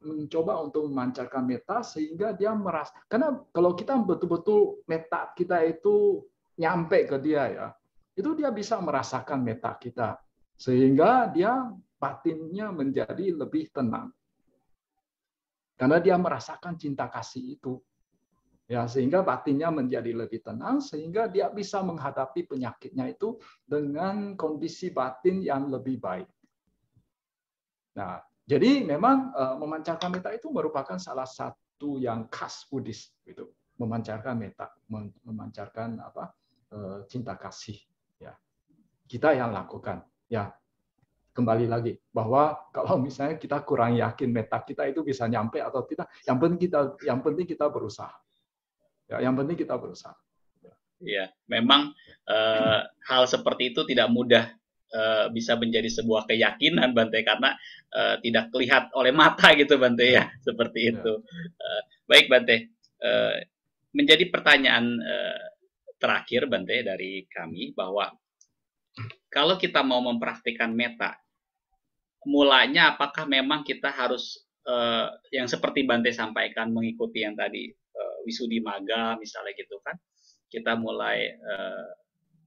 mencoba untuk memancarkan meta sehingga dia merasa, karena kalau kita betul-betul meta kita itu nyampe ke dia, ya, itu dia bisa merasakan meta kita sehingga dia batinnya menjadi lebih tenang karena dia merasakan cinta kasih itu, ya, sehingga batinnya menjadi lebih tenang sehingga dia bisa menghadapi penyakitnya itu dengan kondisi batin yang lebih baik. Nah, jadi memang memancarkan meta itu merupakan salah satu yang khas Buddhis, gitu. Memancarkan meta, memancarkan cinta kasih, ya. Kita yang lakukan, ya. Kembali lagi bahwa kalau misalnya kita kurang yakin meta kita itu bisa nyampe atau tidak, yang penting kita berusaha. Ya, yang penting kita berusaha. Ya, memang hal seperti itu tidak mudah bisa menjadi sebuah keyakinan, Bante, karena tidak terlihat oleh mata gitu, Bante, ya, seperti itu. Baik, Bante, menjadi pertanyaan terakhir, Bante, dari kami, bahwa kalau kita mau mempraktikkan meta mulanya apakah memang kita harus yang seperti Bante sampaikan mengikuti yang tadi Wisuddhimagga misalnya gitu kan, kita mulai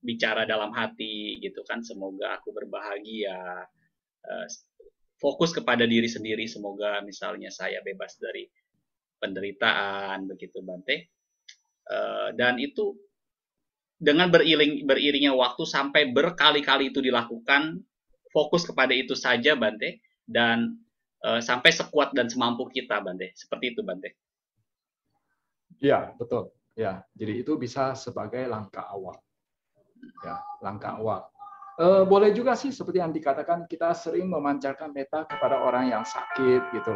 bicara dalam hati gitu kan, semoga aku berbahagia, fokus kepada diri sendiri, semoga misalnya saya bebas dari penderitaan begitu Bante, dan itu dengan beriringnya waktu sampai berkali-kali itu dilakukan, fokus kepada itu saja Bante, dan sampai sekuat dan semampu kita Bante, seperti itu Bante. Ya, betul. Ya, jadi itu bisa sebagai langkah awal. Ya, langkah awal. Boleh juga sih seperti yang dikatakan, kita sering memancarkan metta kepada orang yang sakit gitu.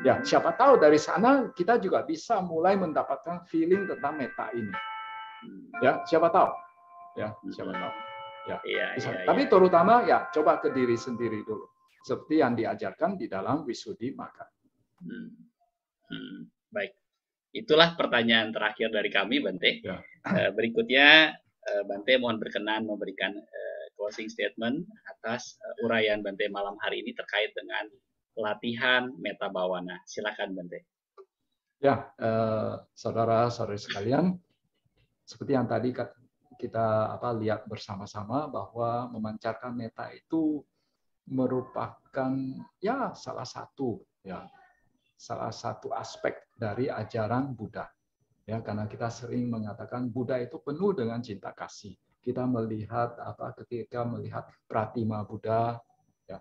Ya, siapa tahu dari sana kita juga bisa mulai mendapatkan feeling tentang metta ini. Ya, siapa tahu. Ya, siapa tahu. Ya, bisa. Tapi terutama ya coba ke diri sendiri dulu. Seperti yang diajarkan di dalam Wisuddhimagga. Baik. Itulah pertanyaan terakhir dari kami, Bante. Ya. Berikutnya, Bante mohon berkenan memberikan closing statement atas uraian Bante malam hari ini terkait dengan latihan metta bawana. Silakan, Bante. Ya, saudara-saudari sekalian, seperti yang tadi kita lihat bersama-sama bahwa memancarkan metta itu merupakan ya salah satu aspek dari ajaran Buddha. Ya, karena kita sering mengatakan Buddha itu penuh dengan cinta kasih. Kita melihat ketika melihat pratima Buddha, ya,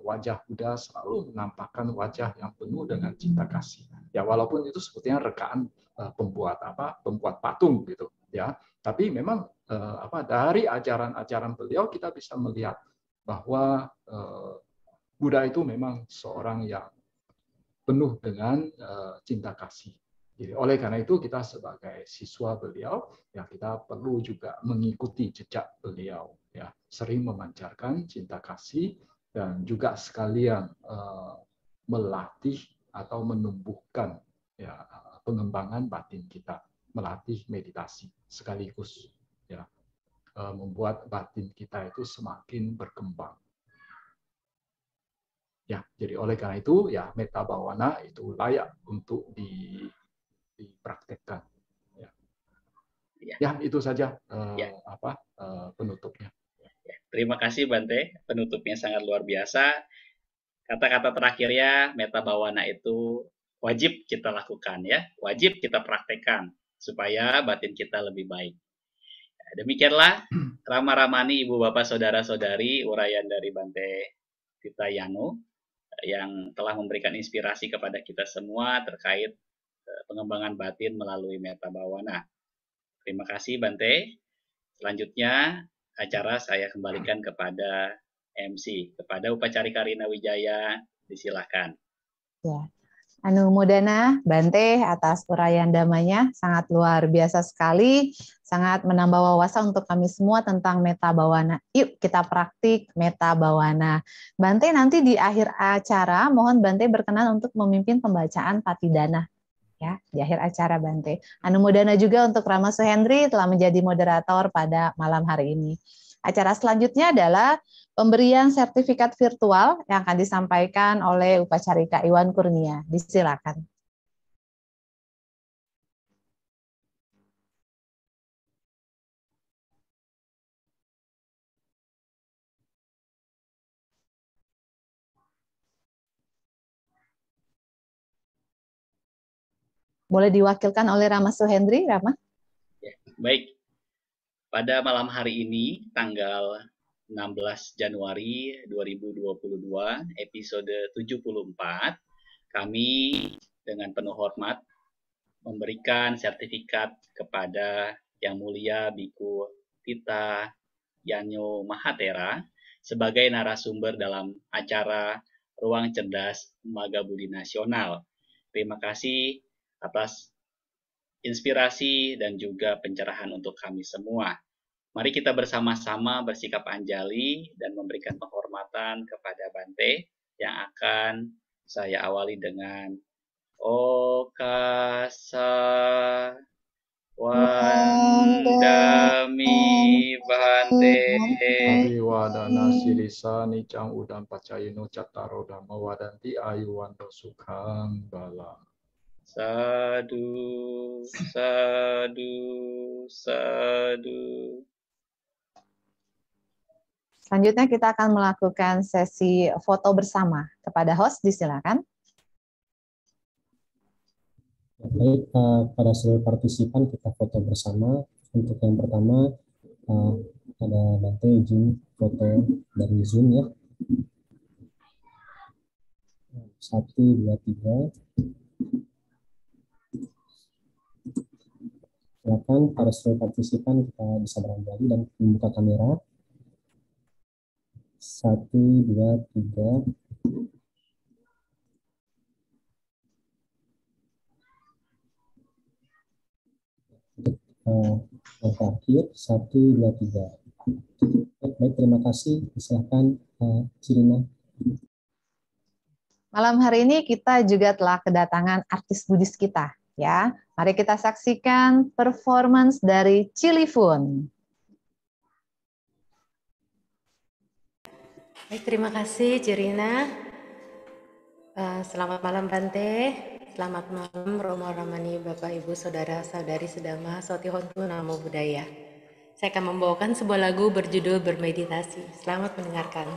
wajah Buddha selalu menampakkan wajah yang penuh dengan cinta kasih. Ya, walaupun itu sepertinya rekaan pembuat patung gitu, ya. Tapi memang dari ajaran-ajaran beliau kita bisa melihat bahwa Buddha itu memang seorang yang penuh dengan cinta kasih. Jadi oleh karena itu kita sebagai siswa beliau, ya kita perlu juga mengikuti jejak beliau, ya sering memancarkan cinta kasih dan juga sekalian melatih atau menumbuhkan ya pengembangan batin kita, melatih meditasi sekaligus, ya membuat batin kita itu semakin berkembang. Ya, jadi oleh karena itu ya metta bawana itu layak untuk dipraktekkan. Ya, itu saja penutupnya. Terima kasih Bante, penutupnya sangat luar biasa. Kata-kata terakhirnya metta bawana itu wajib kita lakukan ya, wajib kita praktekkan supaya batin kita lebih baik. Demikianlah Rama Ramani, Ibu Bapak Saudara-saudari, uraian dari Bante Tirtayano yang telah memberikan inspirasi kepada kita semua terkait pengembangan batin melalui metta bawana. Terima kasih Bante. Selanjutnya acara saya kembalikan kepada MC, kepada Upacarika Rina Wijaya, disilakan. Ya. Anumodana Bante atas uraian damanya, sangat luar biasa sekali, sangat menambah wawasan untuk kami semua tentang metta bawana. Yuk kita praktik metta bawana. Bante nanti di akhir acara mohon Bante berkenan untuk memimpin pembacaan Patidana. Ya, di akhir acara Bante. Anumodana juga untuk Rama Suhendri telah menjadi moderator pada malam hari ini. Acara selanjutnya adalah pemberian sertifikat virtual yang akan disampaikan oleh Upacarika Iwan Kurnia. Disilakan. Boleh diwakilkan oleh Rama Suhendri, Rama? Ya, baik. Pada malam hari ini, tanggal 16 Januari 2022, episode 74, kami dengan penuh hormat memberikan sertifikat kepada Yang Mulia Biku Tita Yanyo Mahatera sebagai narasumber dalam acara Ruang Cerdas Magga Budi Nasional. Terima kasih atas inspirasi dan juga pencerahan untuk kami semua. Mari kita bersama-sama bersikap anjali dan memberikan penghormatan kepada Bante yang akan saya awali dengan Okasa Wandami Bante. Bante. Abiwadana sirisa nicang udang pacayino cattaro dhamma wadanti ayuwanto sukhang bala. Sadu, sadu, sadu. Selanjutnya kita akan melakukan sesi foto bersama. Kepada host disilakan. Baik, pada seluruh partisipan kita foto bersama. Untuk yang pertama, ada Bante izin foto dari Zoom ya. 1, 2, 3. Silakan para seluruh partisipan kita bisa berkembali dan membuka kamera. 1, 2, 3. Yang terakhir 1, 2, 3. Baik, terima kasih. Silakan Cirina. Malam hari ini kita juga telah kedatangan artis Buddhis kita, ya. Mari kita saksikan performance dari Cilifun. Baik, terima kasih Cirina. Selamat malam Bante. Selamat malam Romo Ramani, Bapak Ibu Saudara Saudari Sedama Sotihontu Namo Buddhaya. Saya akan membawakan sebuah lagu berjudul Bermeditasi. Selamat mendengarkan.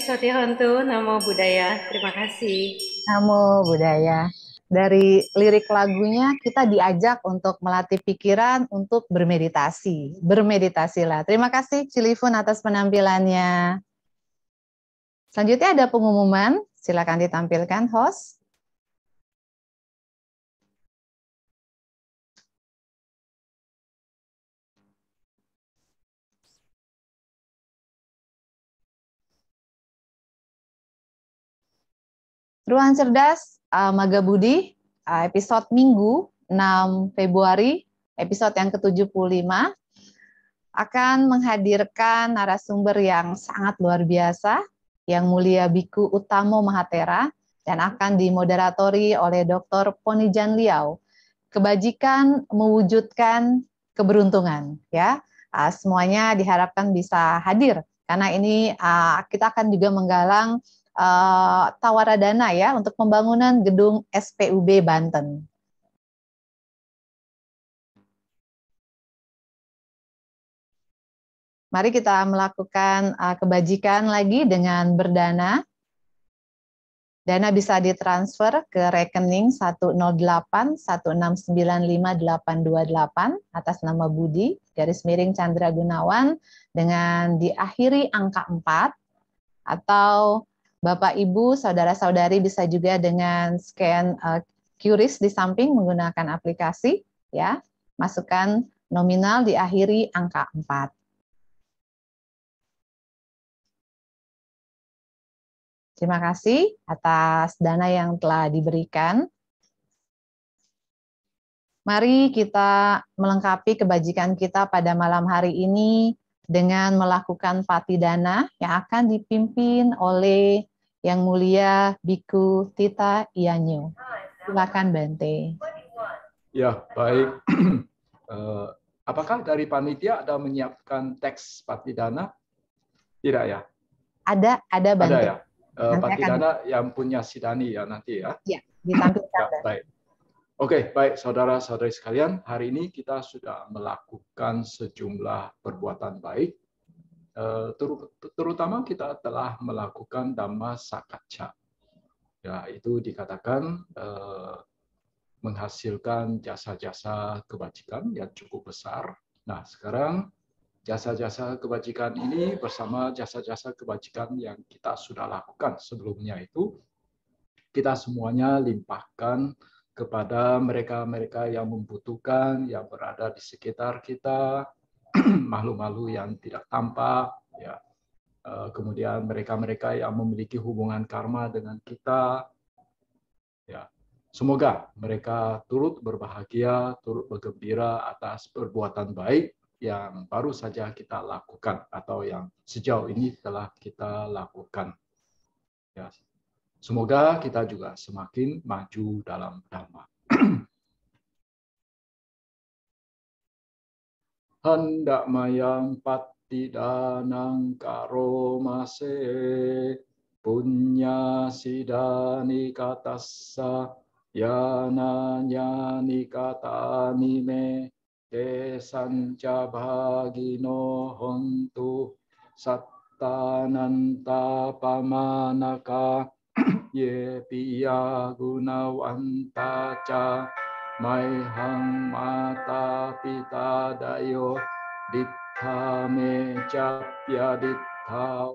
Sotihontu, Namo Buddhaya. Terima kasih. Namo Buddhaya. Dari lirik lagunya kita diajak untuk melatih pikiran untuk bermeditasi. Bermeditasilah. Terima kasih Cilifun atas penampilannya. Selanjutnya ada pengumuman. Silakan ditampilkan, host. Ruang Cerdas Maga Budi, episode Minggu 6 Februari, episode yang ke-75, akan menghadirkan narasumber yang sangat luar biasa, yang mulia Biku Utamo Mahatera, dan akan dimoderatori oleh Dr. Ponijan Liao. Kebajikan mewujudkan keberuntungan, ya. Semuanya diharapkan bisa hadir, karena ini kita akan juga menggalang tawaradana ya untuk pembangunan gedung SPUB Banten. Mari kita melakukan kebajikan lagi dengan berdana. Dana bisa ditransfer ke rekening 10816958828 atas nama Budi _Chandra Gunawan dengan diakhiri angka 4, atau Bapak, Ibu, Saudara-saudari bisa juga dengan scan QRIS di samping menggunakan aplikasi, ya. Masukkan nominal diakhiri angka 4. Terima kasih atas dana yang telah diberikan. Mari kita melengkapi kebajikan kita pada malam hari ini dengan melakukan patidana yang akan dipimpin oleh Yang Mulia Biku Tita Ianyo. Silakan Bante. Ya, baik. Apakah dari panitia ada menyiapkan teks patidana? Tidak ya? Ada Bante. Ada ya? Patidana yang punya Sidani ya nanti ya? Ya, ditampilkan. Ya, baik. Oke, baik saudara-saudari sekalian, hari ini kita sudah melakukan sejumlah perbuatan baik. Terutama kita telah melakukan Dhamma Sakacca. Ya, itu dikatakan menghasilkan jasa-jasa kebajikan yang cukup besar. Nah, sekarang jasa-jasa kebajikan ini bersama jasa-jasa kebajikan yang kita sudah lakukan sebelumnya itu, kita semuanya limpahkan kepada mereka-mereka yang membutuhkan, yang berada di sekitar kita, makhluk-makhluk yang tidak tampak, ya. Kemudian mereka-mereka yang memiliki hubungan karma dengan kita, ya. Semoga mereka turut berbahagia, turut bergembira atas perbuatan baik yang baru saja kita lakukan atau yang sejauh ini telah kita lakukan. Ya. Semoga kita juga semakin maju dalam Dhamma. Hendak mayang patidanang karomase punya sidani katassa yana nyani katani me te sanca bhagino hontu sattananta pamanaka ye piya gunawanta ca maihang mata pita dayo dittha me capya dittha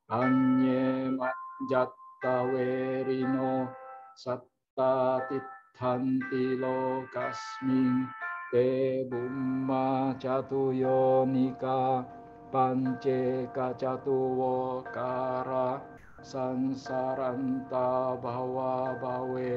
anye manjatta verino satta tittanti lokasmin te bumma catuyo nika pance kacatuwo kara sansaranta bhawa bawe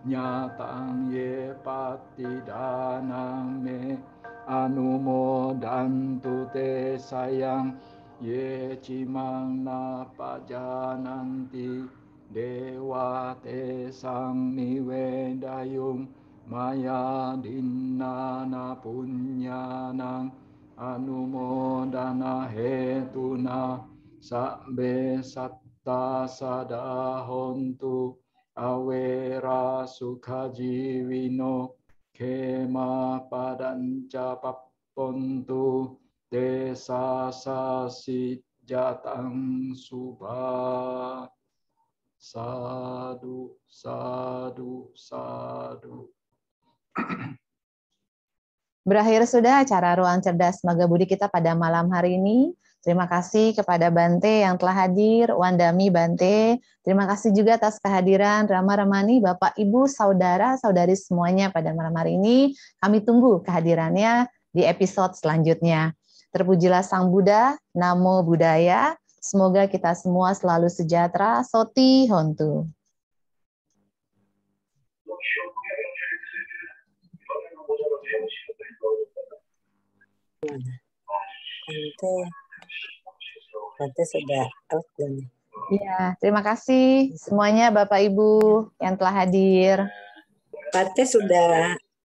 nyatang ye patidanang me anumodantu te sayang ye cimang na pajananti dewa te sang niwedayung maya dinnana punyanang anumodana hetuna sabbe satta sadahontu awera sukha jiwino kema padanca pappontu desa sasi Jatang Subha. Sadu, sadu, sadu. Berakhir sudah acara Ruang Cerdas Magabudi kita pada malam hari ini. Terima kasih kepada Bante yang telah hadir, Wandami Bante. Terima kasih juga atas kehadiran Rama Ramani, Bapak, Ibu, Saudara, Saudari semuanya pada malam hari ini. Kami tunggu kehadirannya di episode selanjutnya. Terpujilah Sang Buddha, Namo Buddhaya. Semoga kita semua selalu sejahtera. Soti Hontu. Bante sudah out belum? Iya, terima kasih semuanya Bapak Ibu yang telah hadir. Bante sudah